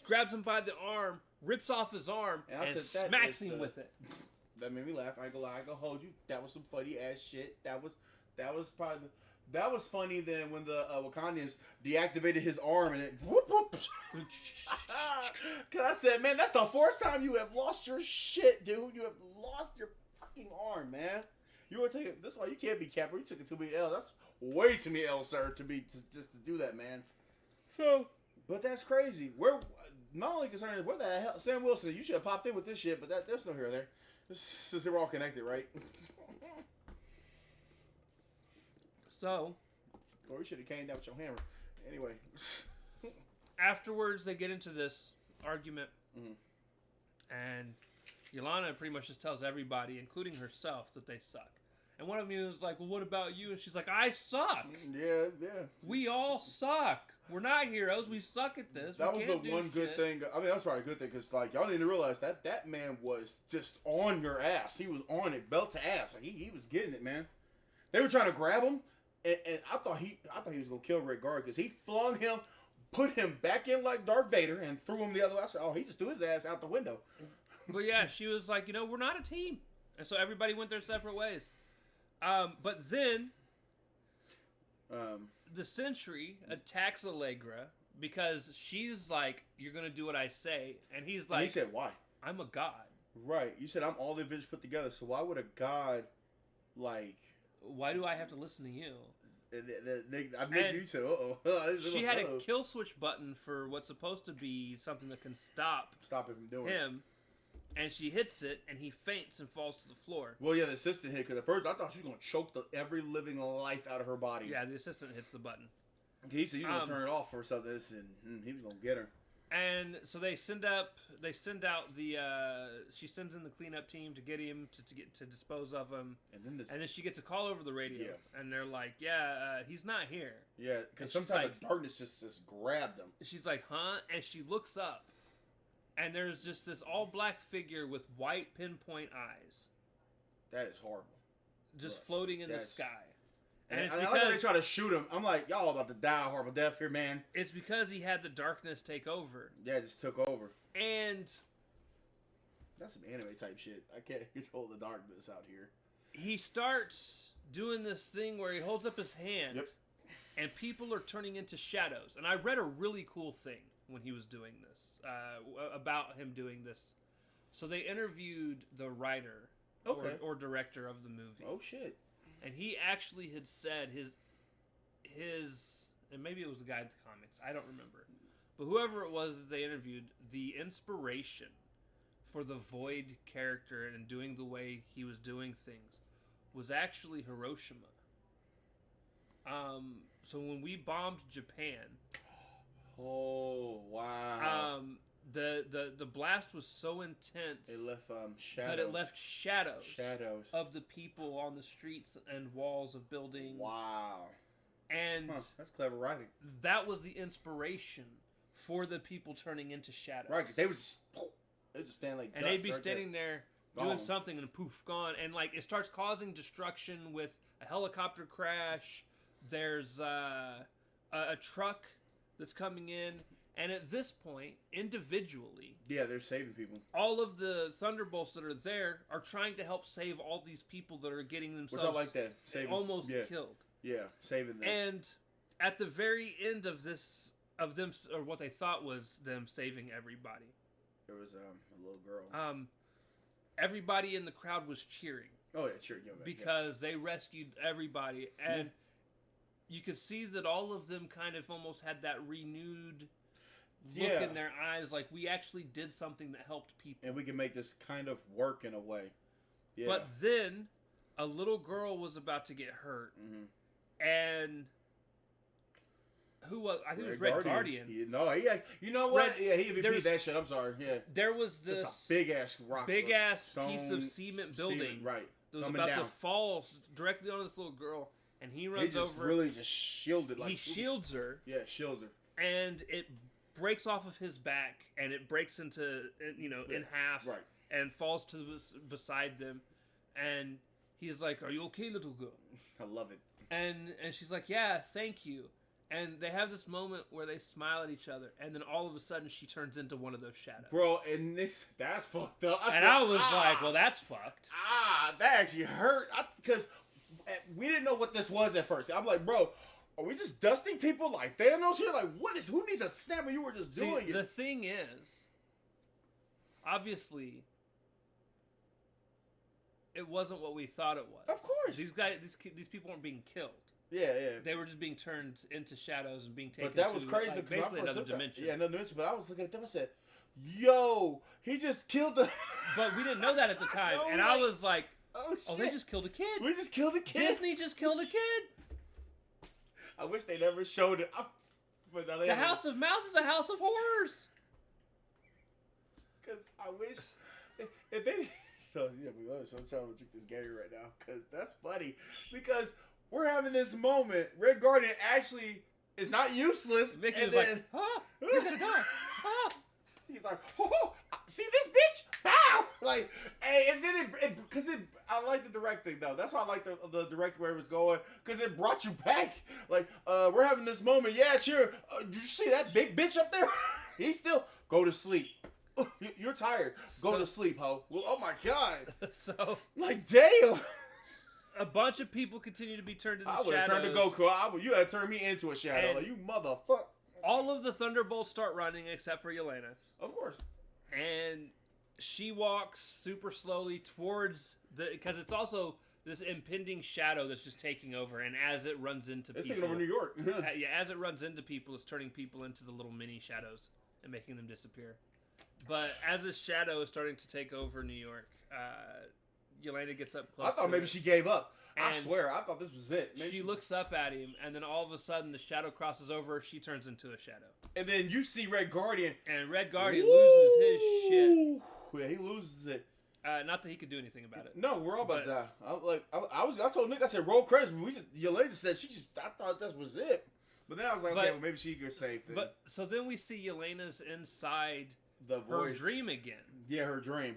grabs him by the arm, rips off his arm, and smacks him with it. That made me laugh. I ain't gonna lie. I ain't gonna hold you. That was some funny ass shit. That was probably. That was funny then when the Wakandans deactivated his arm and it whoop whoop. Cause I said, man, that's the fourth time you have lost your shit, dude. You have lost your fucking arm, man. You were taking this why you can't be Capper. You took it too many L's. That's way too many L's, sir, to just to do that, man. So, but that's crazy. We're not only concerned, where the hell Sam Wilson? You should have popped in with this shit, but there's no here there. Since they're all connected, right? So, or you should have came down with your hammer. Anyway, afterwards they get into this argument, and Yelena pretty much just tells everybody, including herself, that they suck. And one of them is like, "Well, what about you?" And she's like, "I suck. Yeah. We all suck. We're not heroes. We suck at this. That was the one good thing. I mean, that's probably a good thing because like y'all need to realize that man was just on your ass. He was on it, belt to ass. Like, he was getting it, man. They were trying to grab him, and I thought he was gonna kill Red Guard because he flung him, put him back in like Darth Vader, and threw him the other way. I said, oh, he just threw his ass out the window. But yeah, she was like, we're not a team, and so everybody went their separate ways. But then, the Sentry attacks Allegra because she's like, "You're gonna do what I say," and he's like, and he said, "Why? I'm a god." Right. You said I'm all the Avengers put together, so why would a god like? Why do I have to listen to you? You said, she had a kill switch button for what's supposed to be something that can stop him from doing him. And she hits it, and he faints and falls to the floor. Well, yeah, the assistant hit, because at first I thought she was going to choke every living life out of her body. Yeah, the assistant hits the button. He said he was going to turn it off or something, and he was going to get her. And so she sends in the cleanup team to get him, to dispose of him. And then she gets a call over the radio, and they're like, he's not here. Yeah, because sometimes the darkness just grabbed him. She's like, huh? And she looks up. And there's just this all-black figure with white pinpoint eyes. That is horrible. Just floating in the sky. And it's because I like they try to shoot him. I'm like, y'all about to die a horrible death here, man. It's because he had the darkness take over. Yeah, it just took over. And that's some anime type shit. I can't control the darkness out here. He starts doing this thing where he holds up his hand, and people are turning into shadows. And I read a really cool thing when he was doing this. About him doing this. So they interviewed the writer or director of the movie. Oh shit. And he actually had said his and maybe it was the guy at the comics, I don't remember. But whoever it was that they interviewed, the inspiration for the Void character and doing the way he was doing things was actually Hiroshima. So when we bombed Japan, oh wow! The blast was so intense it left shadows. that it left shadows of the people on the streets and walls of buildings. Wow! And that's clever writing. That was the inspiration for the people turning into shadows. Right? Because they would just stand like and they'd be standing there doing something and poof, gone. And like it starts causing destruction with a helicopter crash. There's a truck that's coming in, and at this point, individually, they're saving people. All of the Thunderbolts that are there are trying to help save all these people that are getting themselves like that. Almost killed. Yeah, saving them. And at the very end of them, or what they thought was them saving everybody, there was a little girl. Everybody in the crowd was cheering. Oh yeah, cheering because they rescued everybody, and you could see that all of them kind of almost had that renewed look in their eyes, like we actually did something that helped people, and we can make this kind of work in a way. Yeah. But then a little girl was about to get hurt, and who was? I think it was Red Guardian. You know what? he beat that shit. I'm sorry. Yeah, there was this big ass rock, piece of cement building, right? That was about to fall directly onto this little girl. And he runs over. Really just shielded. He shields her. Yeah, shields her. And it breaks off of his back, and it breaks into, in half. Right. And falls beside them. And he's like, "Are you okay, little girl?" I love it. And she's like, "Yeah, thank you." And they have this moment where they smile at each other, and then all of a sudden she turns into one of those shadows. Bro, and that's fucked up. I was like, well, that's fucked. That actually hurt. Because we didn't know what this was at first. I'm like, bro, are we just dusting people like Thanos here? Like, who needs a snap when you were just doing it? The thing is, obviously, it wasn't what we thought it was. Of course. These people weren't being killed. Yeah. They were just being turned into shadows and being taken but that was crazy, like, basically another dimension. Yeah, another dimension. But I was looking at them and said, yo, he just killed the... But we didn't know that at the time. And I was like, oh, they just killed a kid. We just killed a kid. Disney just killed a kid. I wish they never showed it. But the House of Mouse is a house of horrors. Because I wish... If they... So, yeah, I'm trying to drink this Gary right now. Because that's funny. Because... we're having this moment. Red Guardian actually it's not useless. Mickey and was then, like, "Oh, you're gonna die." Oh. He's like, oh, see this bitch? Bow! Like, and then because I like the directing though. That's why I like the director where it was going, because it brought you back. Like, we're having this moment. Yeah, sure. Did you see that big bitch up there? He's still go to sleep. You're tired. Go to sleep, ho. Well, oh my god. So, like, damn. a bunch of people continue to be turned into I would have turned to shadows. Goku. You had turned me into a shadow. And like, you motherfucker. all of the Thunderbolts start running except for Yelena. Of course. And she walks super slowly towards because it's also this impending shadow that's just taking over. And as it runs into It's people, taking over New York. yeah, as it runs into people, it's turning people into the little mini shadows and making them disappear. But as this shadow is starting to take over New York, Yelena gets up close. I thought maybe she gave up. I And swear, I thought this was it. Maybe she looks up at him, and then all of a sudden, the shadow crosses over. She turns into a shadow. And then you see Red Guardian. And Red Guardian loses his shit. Yeah, he loses it. Not that he could do anything about it. No, we're all about But- that. I told Nick, I said, roll credits. Yelena said I thought that was it. But then I was like, okay, well, maybe she could save things. But so then we see Yelena's inside the her voice. dream again. Yeah, her dream.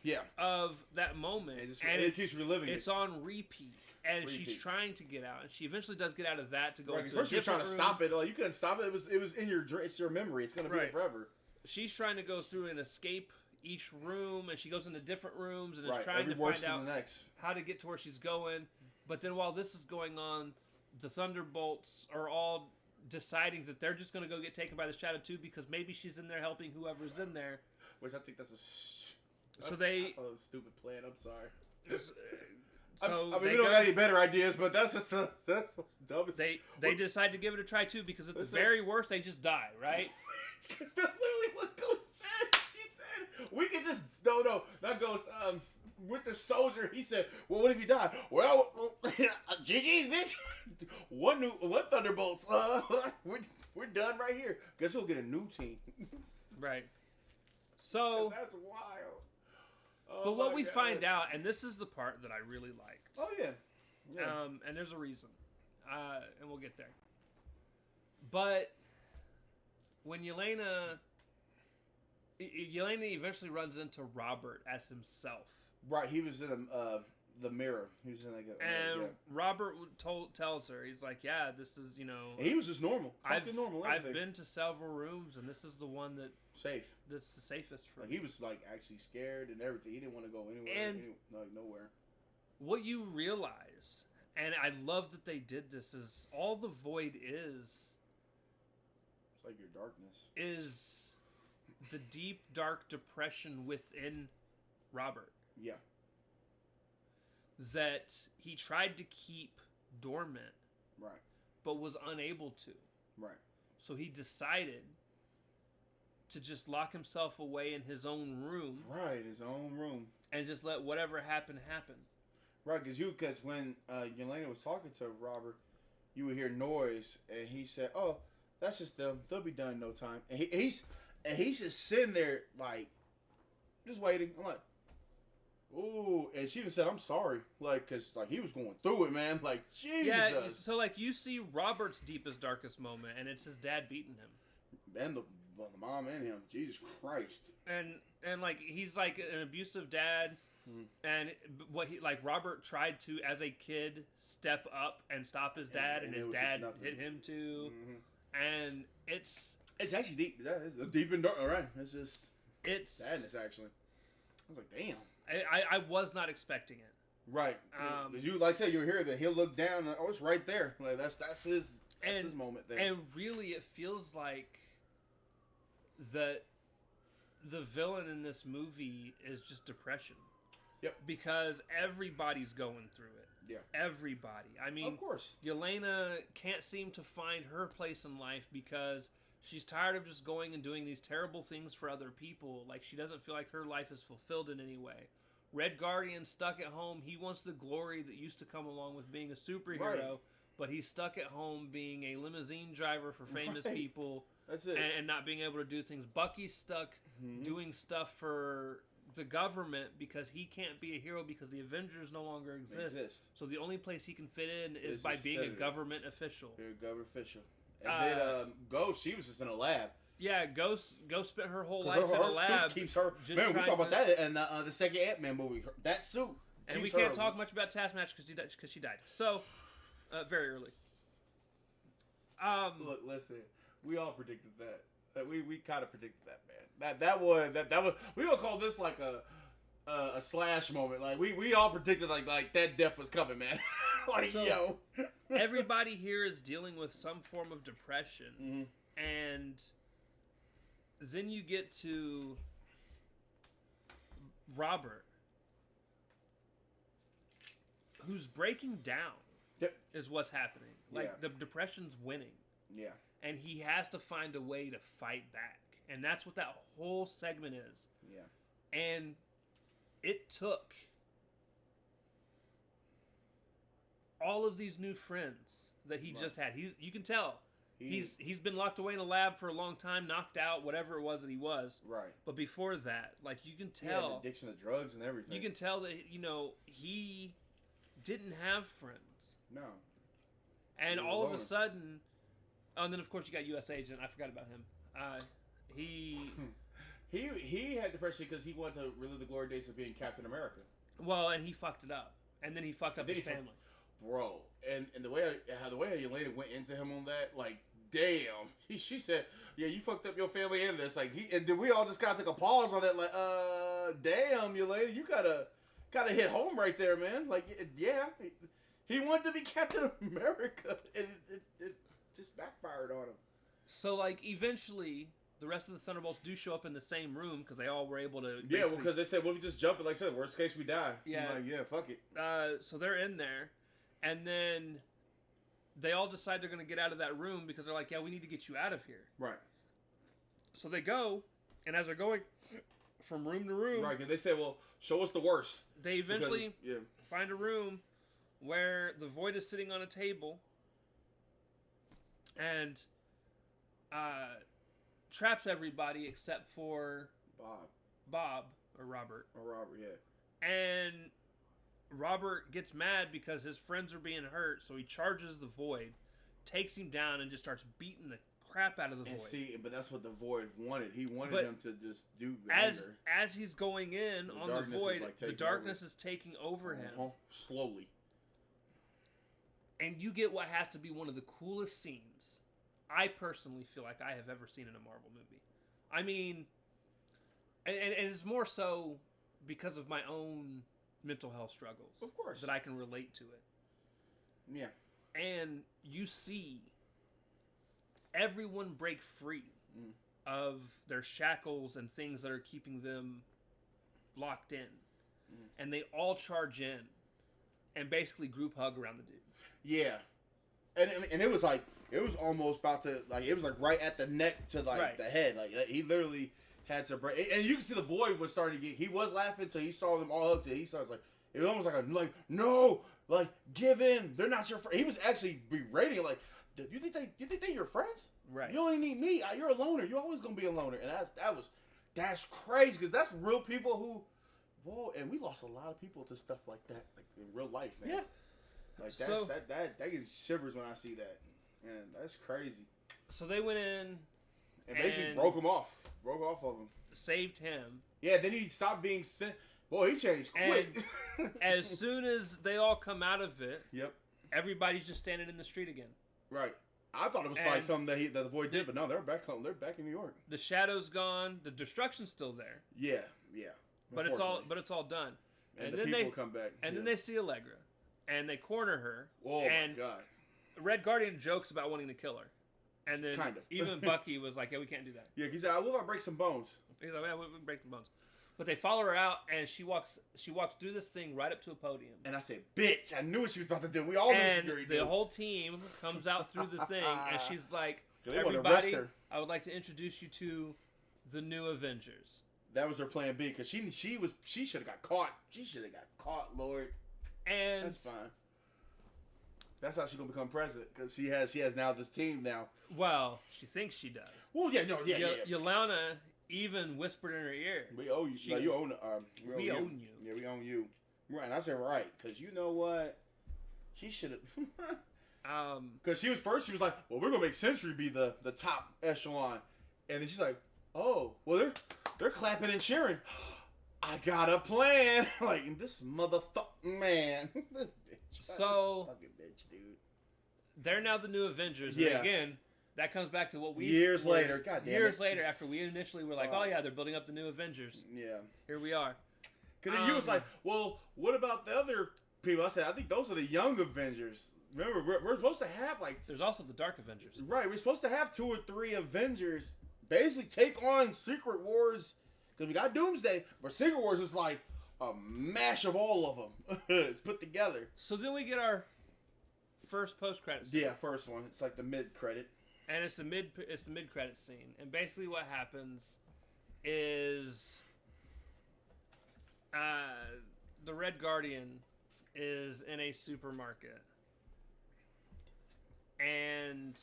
Yeah. Of that moment. And it keeps reliving It's on repeat. And she's trying to get out. And she eventually does get out of that to go into a different room. First, she was trying to stop it. Like, you couldn't stop it. It was in your dream. It's your memory. It's going to be there forever. She's trying to go through and escape each room. And she goes into different rooms and is Right. trying Every to worse find than out the next. how to get to where she's going. But then while this is going on, the Thunderbolts are all deciding that they're just going to go get taken by the Shadow too, because maybe she's in there helping whoever's in there. Which I think that's So they... I thought it was a stupid plan. I'm sorry. So I mean, we don't got any better ideas, but that's just that's dumb. They decide to give it a try too, because at the very worst they just die, right? Because that's literally what Ghost said. She said we could just not Ghost. With the soldier, he said, "Well, what if you die?" Well, GG's bitch. One Thunderbolts. We're done right here. Guess we'll get a new team. Right. So that's wild. But what we find out, and this is the part that I really liked. Oh yeah. And there's a reason, and we'll get there. But when Yelena eventually runs into Robert as himself. Right, he was in the mirror. He was in like a. And Robert tells her, he's like, "Yeah, this is And he was just normal. I've Everything. been to several rooms, and this is the one that's the safest for me. me." He was like actually scared and everything. He didn't want to go anywhere. Nowhere. What you realize, and I love that they did this, is all the void is. It's like your darkness. Is the deep, dark depression within Robert. Yeah. That he tried to keep dormant. Right. But was unable to. Right. So he decided to just lock himself away in his own room. Right, his own room. And just let whatever happen, happen. Right, because when Yelena was talking to Robert, you would hear noise, and he said, "Oh, that's just them. They'll be done in no time." And he's just sitting there like, just waiting. I'm like, ooh, and she even said, "I'm sorry," like, cause like he was going through it, man. Like, Jesus. Yeah, so like you see Robert's deepest, darkest moment, and it's his dad beating him, and the mom and him. Jesus Christ. And like he's like an abusive dad, and what Robert tried to as a kid step up and stop his dad, and his dad hit him too, and it's actually deep. That is deep and dark. All right, it's sadness actually. I was like, damn. I was not expecting it. Right. Because you, like I said, you hear that he'll look down. And, it's right there. Like that's his moment there. And really, it feels like the villain in this movie is just depression. Yep. Because everybody's going through it. Yeah. Everybody. I mean, of course. Yelena can't seem to find her place in life because she's tired of just going and doing these terrible things for other people. Like, she doesn't feel like her life is fulfilled in any way. Red Guardian stuck at home. He wants the glory that used to come along with being a superhero, right. But he's stuck at home being a limousine driver for famous people. That's it. And not being able to do things. Bucky's stuck doing stuff for the government because he can't be a hero because the Avengers no longer exist. So the only place he can fit in is by being a government official. You're a government official. And then Ghost, she was just in a lab. Yeah, Ghost spent her whole life in a her lab. suit keeps her. Man, we talk about that in the second Ant-Man movie. That suit. And we can't talk much about Taskmaster because she died. So, very early. Look, listen. We all predicted that. We kind of predicted that, man. That was. We gonna call this like a slash moment. Like we all predicted like that death was coming, man. Like so, everybody here is dealing with some form of depression, and then you get to Robert, who's breaking down. Yep. Is what's happening. Like the depression's winning. Yeah. And he has to find a way to fight back. And that's what that whole segment is. Yeah. And it took all of these new friends that he just had. You can tell. He's been locked away in a lab for a long time, knocked out, whatever it was that he was. Right. But before that, like you can tell the addiction to drugs and everything. You can tell that, he didn't have friends. No. And all of a sudden, and then of course you got U.S. Agent. I forgot about him. He had depression because he wanted to relive the glory days of being Captain America. Well, and he fucked it up, and then he fucked up his family. Bro, and the way Yelena went into him on that, like, damn. She said, "Yeah, you fucked up your family and this." Like and then we all just gotta take a pause on that. Like, damn, Yelena, you gotta hit home right there, man. Like, yeah. He wanted to be Captain America, and it just backfired on him. So, like, eventually, the rest of the Thunderbolts do show up in the same room because they all were able to. Yeah, well, because they said, "Well, we just jump it." Like I said, worst case, we die. Yeah, I'm like, yeah, fuck it. So they're in there, and then they all decide they're going to get out of that room because they're like, "Yeah, we need to get you out of here." Right. So they go, and as they're going from room to room, right? Because they say, "Well, show us the worst." They eventually find a room where the Void is sitting on a table and traps everybody except for Bob or Robert. Yeah. And Robert gets mad because his friends are being hurt, so he charges the Void, takes him down, and just starts beating the crap out of the Void. See, but that's what the Void wanted. He wanted him to just do as he's going in on the Void, the darkness is taking over him. Slowly. And you get what has to be one of the coolest scenes I personally feel like I have ever seen in a Marvel movie. I mean, and it's more so because of my own mental health struggles. Of course. That I can relate to it. Yeah. And you see everyone break free of their shackles and things that are keeping them locked in. And they all charge in and basically group hug around the dude. Yeah. And it was like, it was almost about to, like, it was like right at the neck to like the head. Like, he literally had to break. And you can see the Void was starting to get, he was laughing until he saw them all up to, he starts like, it was almost like, no, like, give in. They're not your friend. He was actually berating, like, you think they're your friends? Right. You only need me. You're a loner. You're always going to be a loner. And that's crazy because that's real people who, whoa, and we lost a lot of people to stuff like that, like in real life, man. Yeah. Like that gives shivers when I see that. Man, that's crazy. So they went in and basically broke off of him. Saved him. Yeah, then he stopped being sent. Boy, he changed quick. As soon as they all come out of it, yep, everybody's just standing in the street again. Right. I thought it was like something that the Void did, but no, they're back home. They're back in New York. The shadow's gone. The destruction's still there. Yeah. But it's all done. And then people come back. And then they see Allegra, and they corner her. Oh my God! Red Guardian jokes about wanting to kill her, and then kind of. even Bucky was like, "Yeah, we can't do that." Yeah, he said, "I will break some bones." He's like, "Yeah, we can break some bones." But they follow her out, and she walks through this thing right up to a podium. And I said, "Bitch! I knew what she was about to do. We all knew what she was the whole team comes out through the thing, and she's like, "Everybody, I would like to introduce you to the new Avengers." That was her plan B because she should have got caught. She should have got caught, Lord. And that's fine. That's how she's gonna become president because she has now this team now. Well, she thinks she does. Well, yeah. Yelena even whispered in her ear, "We owe you. You own. We own you. Yeah, we own you." Right. And I said, right, because you know what? She should have. Because she was like, well, we're gonna make Century be the top echelon, and then she's like, oh, well they're clapping and cheering. I got a plan. Like, this motherfucker, man, this bitch. So fucking bitch, dude. They're now the new Avengers. Yeah. And again, that comes back to what we years later. God damn years it. later, after we initially were like, oh yeah, they're building up the new Avengers. Yeah. Here we are. Because then you was like, well, what about the other people? I said, I think those are the young Avengers. Remember, we're supposed to have like. There's also the Dark Avengers. Right, we're supposed to have 2 or 3 Avengers basically take on Secret Wars. Because we got Doomsday, but Secret Wars is like a mash of all of them put together. So then we get our first post-credit scene. Yeah, first one. It's like the mid-credit. And it's the mid-credit scene. And basically what happens is the Red Guardian is in a supermarket. And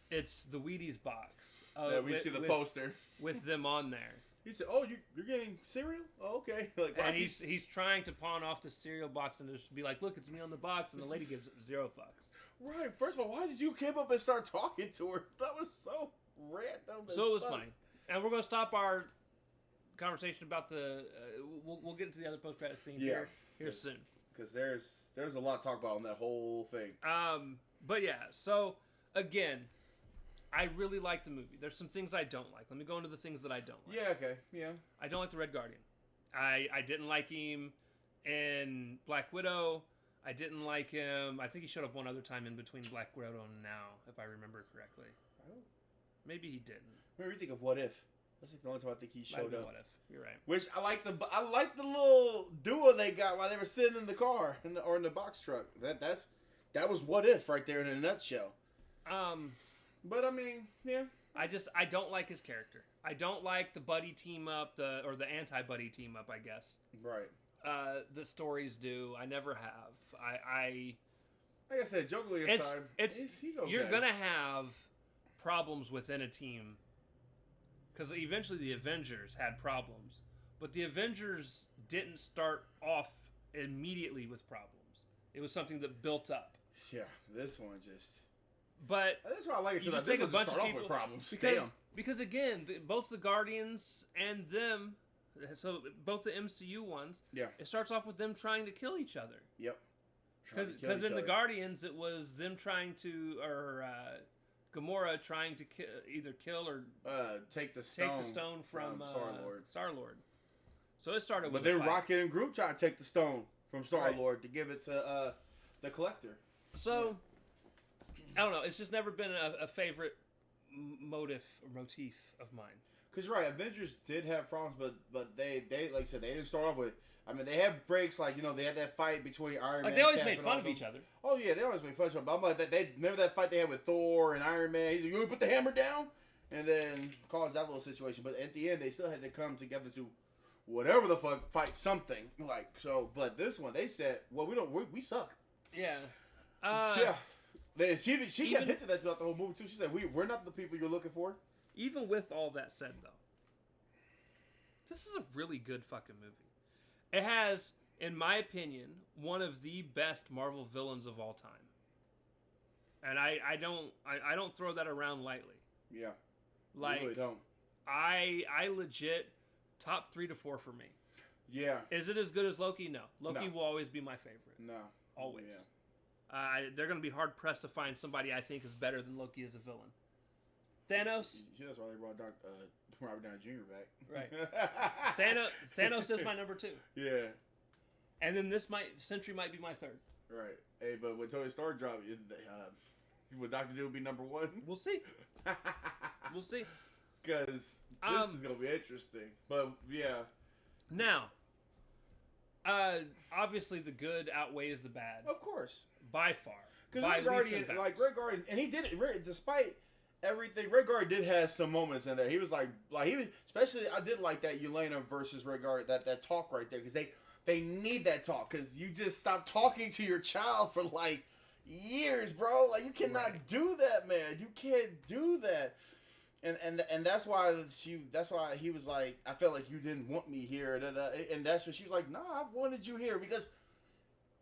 it's the Wheaties box. Yeah, we see the poster. With them on there. He said, oh, you're getting cereal? Oh, okay. Like, and he's trying to pawn off the cereal box and just be like, look, it's me on the box. And the lady gives 0 fucks. Right. First of all, why did you come up and start talking to her? That was so random. So it was funny. And we're going to stop our conversation about the... we'll get into the other post-credit scene here soon. Because there's a lot to talk about on that whole thing. But yeah, so again... I really like the movie. There's some things I don't like. Let me go into the things that I don't like. Yeah, okay. Yeah. I don't like the Red Guardian. I didn't like him in Black Widow. I didn't like him. I think he showed up one other time in between Black Widow and now, if I remember correctly. Maybe he didn't. Maybe you think of What If. That's the only time I think he showed up. What If? You're right. Which I like the little duo they got while they were sitting in the car or in the box truck. That was What If right there in a nutshell. But I mean, yeah. I don't like his character. I don't like the buddy team up, or the anti-buddy team up, I guess. Right. The stories do. I never have. Like I said, jokingly aside, he's okay. You're gonna have problems within a team. Because eventually the Avengers had problems. But the Avengers didn't start off immediately with problems. It was something that built up. Yeah, this one just... But that's why I like it. You just take a bunch of people with problems because again, both the Guardians and them, so both the MCU ones, it starts off with them trying to kill each other. Yep. Because in the Guardians, it was them trying to, or Gamora trying to either kill or take the stone from Star-Lord. Star-Lord. So it started with. But then Rocket and Groot trying to take the stone from Star-Lord to give it to the Collector. So. I don't know. It's just never been a favorite motif of mine. Because right, Avengers did have problems, but they like I said, they didn't start off with. I mean, they had breaks like they had that fight between Iron Man. They always made fun of each other. Oh yeah, they always made fun of each other. But I'm like, they remember that fight they had with Thor and Iron Man. He's like, "You put the hammer down," and then caused that little situation. But at the end, they still had to come together to whatever the fuck fight something like so. But this one, they said, "Well, we suck." Yeah. Yeah. She kept hinting that throughout the whole movie too. She said, "We're not the people you're looking for." Even with all that said, though, this is a really good fucking movie. It has, in my opinion, one of the best Marvel villains of all time, and I don't throw that around lightly. Yeah, like you really don't. I legit top 3 to 4 for me. Yeah. Is it as good as Loki? No. Loki will always be my favorite. No. Always. Yeah. They're going to be hard-pressed to find somebody I think is better than Loki as a villain. Thanos? Yeah, that's why they brought Robert Downey Jr. back. Right. Thanos is my number 2. Yeah. And then Sentry might be my 3rd. Right. Hey, but when Tony Stark dropped, would Doctor Doom be number 1? We'll see. We'll see. Because this is going to be interesting. But, yeah. Now, obviously the good outweighs the bad. Of course. By far. Because Red Guardian, and he did it, despite everything, Red Guardian did have some moments in there. He was especially, I did like that Yelena versus Red Guardian, that talk right there, because they need that talk, because you just stopped talking to your child for, years, bro. You cannot do that, man. You can't do that. And that's why he was like, I felt like you didn't want me here, and that's when she was like, nah, I wanted you here, because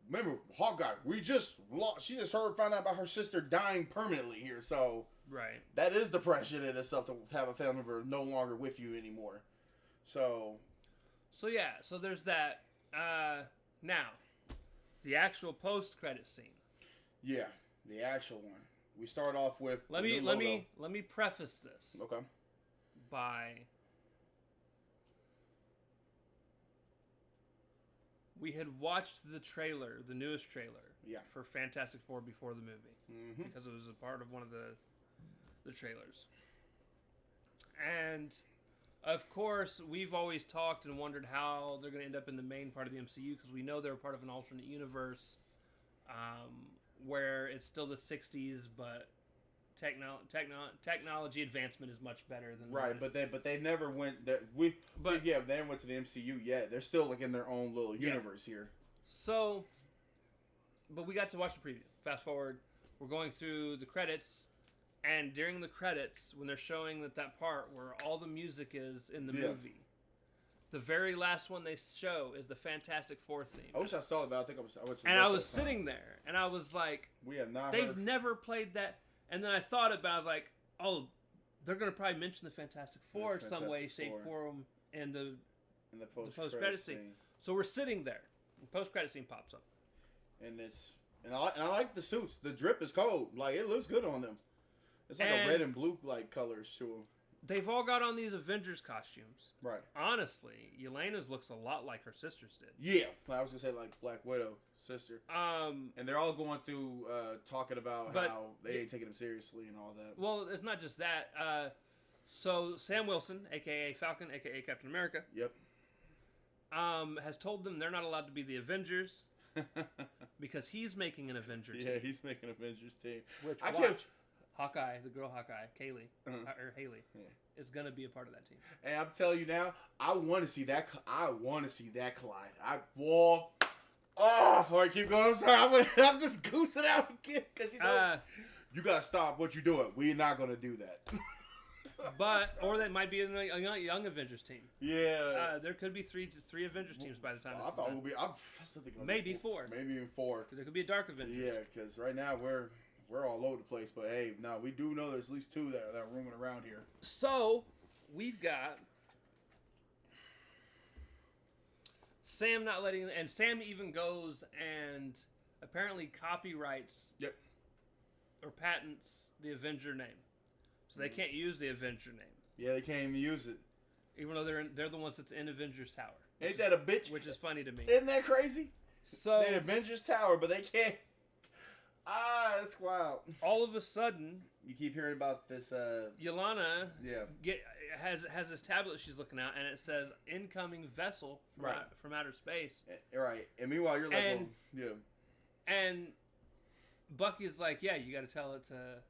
remember, Hawkeye, we just lost. She just found out about her sister dying permanently here. So Right. that is depression in itself to have a family member no longer with you anymore. So yeah, so there's that. Now, the actual post-credit scene. yeah, the actual one. We start off with Let me preface this Okay. by we had watched the trailer, the newest trailer, Yeah. for Fantastic Four before the movie, Mm-hmm. because it was a part of one of the trailers. And of course, we've always talked and wondered how they're going to end up in the main part of the MCU, because we know they're part of an alternate universe where it's still the 60s, but technology advancement is much better than Right, but they never went there. They never went to the MCU yet. They're still like in their own little universe here. So, but we got to watch the preview. Fast forward, we're going through the credits, and during the credits, when they're showing that part where all the music is in the movie, the very last one they show is the Fantastic Four theme. I wish I saw it, but I think I was sitting there, and I was like, we have not. They've never played that. And then I thought about it, I was like, oh, they're going to probably mention the Fantastic Four some way, shape, form in the post-credit scene. So we're sitting there. The post-credit scene pops up. And I like the suits. The drip is cold. Like, it looks good on them. It's like a red and blue like colors to them. They've all got on these Avengers costumes. Right. Honestly, Yelena's looks a lot like her sister's did. Yeah. I was going to say like Black Widow sister. And they're all going through talking about how they ain't taking them seriously and all that. Well, it's not just that. So Sam Wilson, a.k.a. Falcon, a.k.a. Captain America. Yep. Has told them they're not allowed to be the Avengers because he's making an Avenger team. Yeah, he's making an Avengers team. Which, Hawkeye, the girl Hawkeye, Kaylee, or Haley, is going to be a part of that team. And I'm telling you now, I want to see that. I want to see that collide. all right, keep going. I'm sorry. I'm just goosing out again because you got to stop what you're doing. We're not going to do that. Or that might be a young Avengers team. Yeah. There could be three Avengers teams by the time. I thought it would be. Maybe four. Maybe even four. There could be a Dark Avengers. Yeah, because right now we're all over the place. But hey, no, we do know there's at least two that are roaming around here. So we've got Sam not letting, and Sam even goes and apparently copyrights. Yep. Or patents the Avenger name. So they can't use the Avenger name. Yeah, they can't even use it. Even though they're the ones that's in Avengers Tower. Ain't that a bitch? Which is funny to me. Isn't that crazy? So they're in Avengers Tower, but they can't. That's wild. All of a sudden, you keep hearing about this. Yelena has this tablet she's looking at, and it says "incoming vessel from outer space." Right, and meanwhile you're like, and Bucky's like, "Yeah, you got to tell it to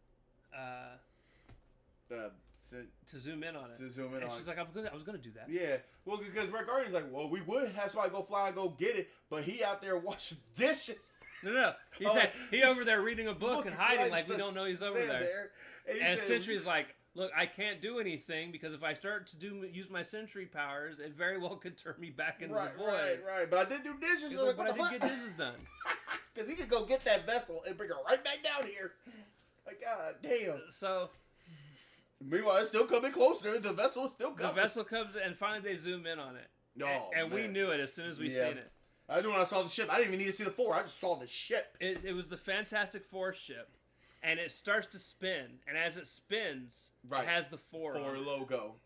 zoom in on it." To zoom in on it. She's like, I was gonna do that. Yeah, well, because Red Guardian's like, well, we would have somebody go fly and go get it, but he out there washing dishes. No. He said he over there reading a book and hiding like we don't know he's over there. And Sentry's like, look, I can't do anything because if I start to use my Sentry powers, it very well could turn me back into the void. Right. But I did do dishes. So but I did get dishes done. Because he could go get that vessel and bring her right back down here. Like, God damn. So meanwhile, it's still coming closer. The vessel is still coming. The vessel comes, and finally they zoom in on it. And we knew it as soon as we seen it. I knew when I saw the ship. I didn't even need to see the four. I just saw the ship. It was the Fantastic Four ship, and it starts to spin. And as it spins, it has the four logo.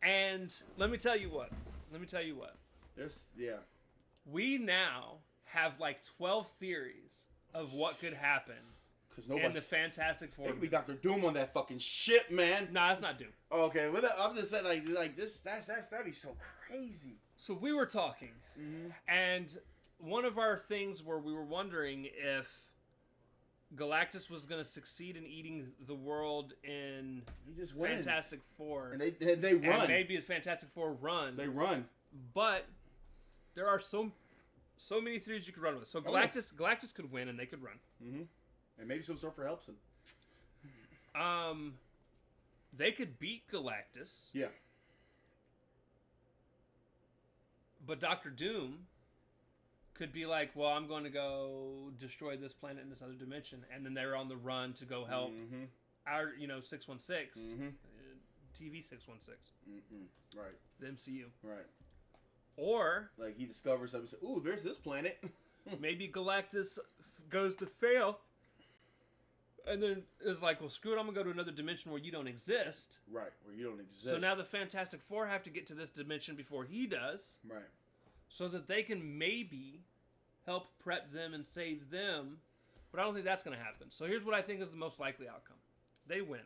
And let me tell you what. We now have like 12 theories of what could happen in the Fantastic Four. It could be Dr. Doom on that fucking ship, man. Nah, that's not Doom. Okay, well, I'm just saying, like this. That'd be so crazy. So we were talking, and one of our things where we were wondering if Galactus was going to succeed in eating the world in Fantastic Four, and they run. And maybe the Fantastic Four run. They run, but there are so many theories you could run with. So Galactus could win, and they could run. And maybe some Surfer helps him. They could beat Galactus. Yeah. But Dr. Doom could be like, well, I'm going to go destroy this planet in this other dimension, and then they're on the run to go help our, 616, TV 616, right, the MCU, right. Or like he discovers something. And says, "Ooh, there's this planet." maybe Galactus goes to fail, and then is like, well, screw it, I'm gonna go to another dimension where you don't exist. Right, where you don't exist. So now the Fantastic Four have to get to this dimension before he does. Right. So that they can maybe help prep them and save them. But I don't think that's going to happen. So here's what I think is the most likely outcome. They win.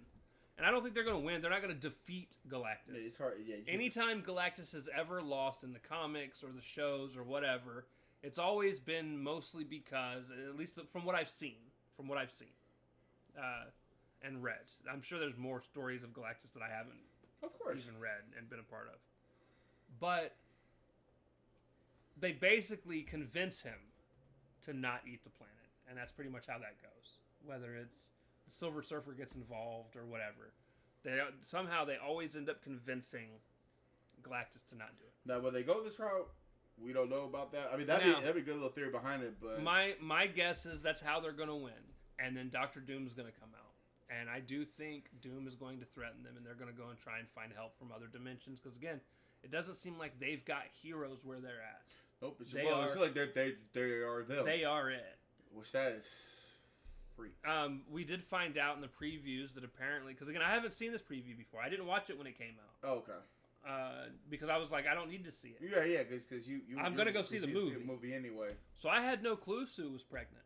And I don't think they're going to win. They're not going to defeat Galactus. Yeah, it's hard. Yeah, anytime Galactus has ever lost in the comics or the shows or whatever, it's always been mostly because, at least from what I've seen, and read. I'm sure there's more stories of Galactus that I haven't even read and been a part of. But they basically convince him to not eat the planet. And that's pretty much how that goes. Whether it's the Silver Surfer gets involved or whatever. Somehow they always end up convincing Galactus to not do it. Now, when they go this route, we don't know about that. I mean, that'd be a good little theory behind it. But my guess is that's how they're going to win. And then Dr. Doom's going to come out. And I do think Doom is going to threaten them, and they're going to go and try and find help from other dimensions. Because, again, it doesn't seem like they've got heroes where they're at. Nope. It's like they are them. They are it. Which that is freak. We did find out in the previews that apparently... Because, again, I haven't seen this preview before. I didn't watch it when it came out. Oh, okay. Because I was like, I don't need to see it. Yeah, because I'm going to go see the movie. The movie anyway. So I had no clue Sue was pregnant.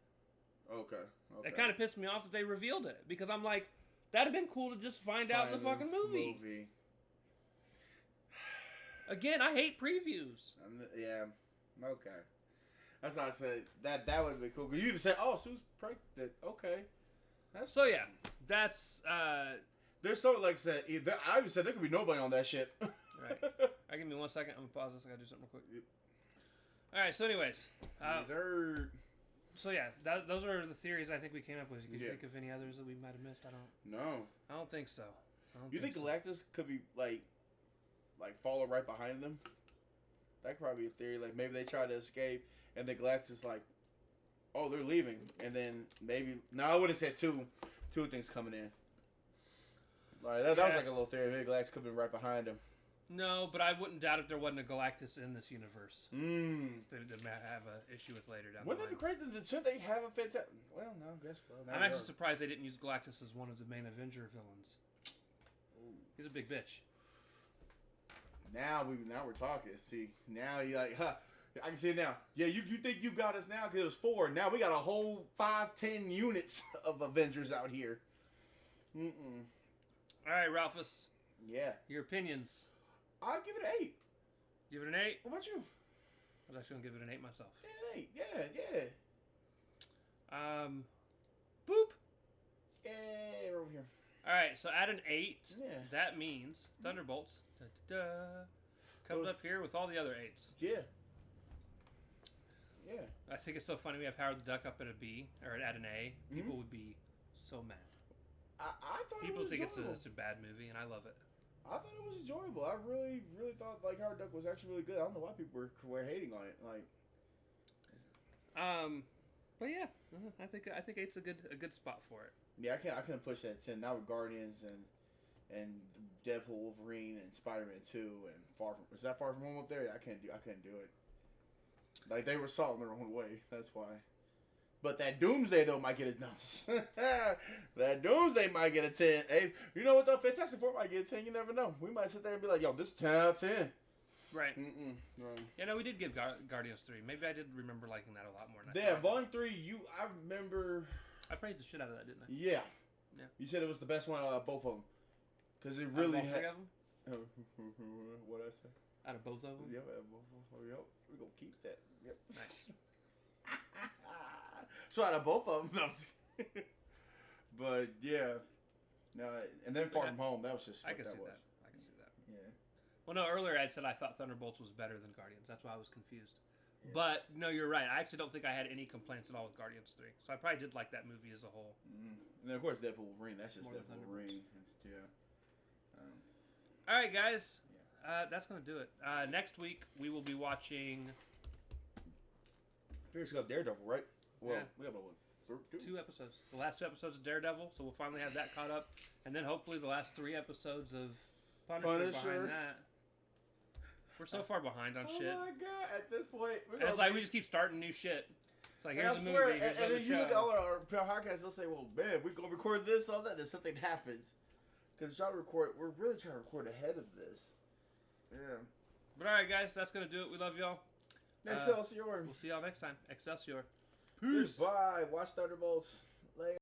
Okay. That kind of pissed me off that they revealed it. Because I'm like, that'd have been cool to just find out in the fucking movie. Again, I hate previews. Yeah. Okay. That's why I said that would have been cool. You just said, "Oh, Sue's pregnant." Okay. That's there's so like I said. I even said there could be nobody on that shit. Right. All right, give me 1 second. I'm gonna pause this. I gotta do something real quick. All right. So, anyways, so yeah, those are the theories I think we came up with. Can you think of any others that we might have missed? I don't think so. You think Galactus could be like follow right behind them? That could probably be a theory. Like maybe they try to escape, and then Galactus like, oh, they're leaving, and then maybe I would have said two things coming in. Like that was like a little theory. Maybe Galactus could be right behind them. No, but I wouldn't doubt if there wasn't a Galactus in this universe. They have an issue with later down the line. Wouldn't that be crazy? Should they have a fantastic... Well, no, I guess so. I'm actually surprised they didn't use Galactus as one of the main Avenger villains. Ooh. He's a big bitch. Now we're talking. See, now you like, I can see it now. Yeah, you think you got us now because it was 4. Now we got a whole 5-10 units of Avengers out here. All right, Ralphus. Yeah. Your opinions. I'll give it an 8. Give it an 8? What about you? I was actually going to give it an 8 myself. Yeah, an 8. Yeah. Boop. Yeah, we're over here. All right, so at an 8, that means Thunderbolts comes up here with all the other 8s. Yeah. Yeah. I think it's so funny we have Howard the Duck up at a B, or at an A. People would be so mad. I thought people it was think enjoyable. it's a bad movie, and I love it. I thought it was enjoyable. I really, really thought like Howard Duck was actually really good. I don't know why people were hating on it. Like, but yeah, I think 8's a good spot for it. Yeah, I couldn't push that 10. Now with Guardians and Deadpool, Wolverine, and Spider-Man 2, and Far From Home up there? Yeah, I couldn't do it. Like they were solid in their own way. That's why. But that Doomsday though might get a that Doomsday might get a 10. Hey, you know what though? Fantastic Four might get a 10. You never know. We might sit there and be like, yo, this is 10 out of 10. Right. Yeah, no, we did give Guardians 3. Maybe I did remember liking that a lot more. Yeah, Volume 3. I remember. I praised the shit out of that, didn't I? Yeah. You said it was the best one out of both of them. Because it really had. 3 of them? What'd I say? Out of both of them? Yep, out of both of them. Yep. We're going to keep that. Yep. Nice. So out of both of them, but yeah, no, and then Far From Home, that was just. I can see that. Yeah. Well, no, earlier I said I thought Thunderbolts was better than Guardians. That's why I was confused. Yeah. But no, you're right. I actually don't think I had any complaints at all with Guardians 3. So I probably did like that movie as a whole. And then of course Deadpool Wolverine. That's just Deadpool Wolverine. Yeah. All right, guys. Yeah. That's gonna do it. Next week we will be watching We just got Daredevil, right? Well, Yeah. we have about what, 2 episodes. The last 2 episodes of Daredevil, so we'll finally have that caught up. And then hopefully the last 3 episodes of Punisher behind that. We're so far behind on shit. Oh my god! At this point, And it's like we just keep starting new shit. It's like, here's a swear, movie, here's and another then you show. look at all our podcasts, they'll say, "Well, man, we're gonna record this, all that." Then something happens because we're really trying to record ahead of this. Yeah. But alright, guys, that's gonna do it. We love y'all. Excelsior. We'll see y'all next time. Excelsior. Peace. Bye. Watch Thunderbolts. Later.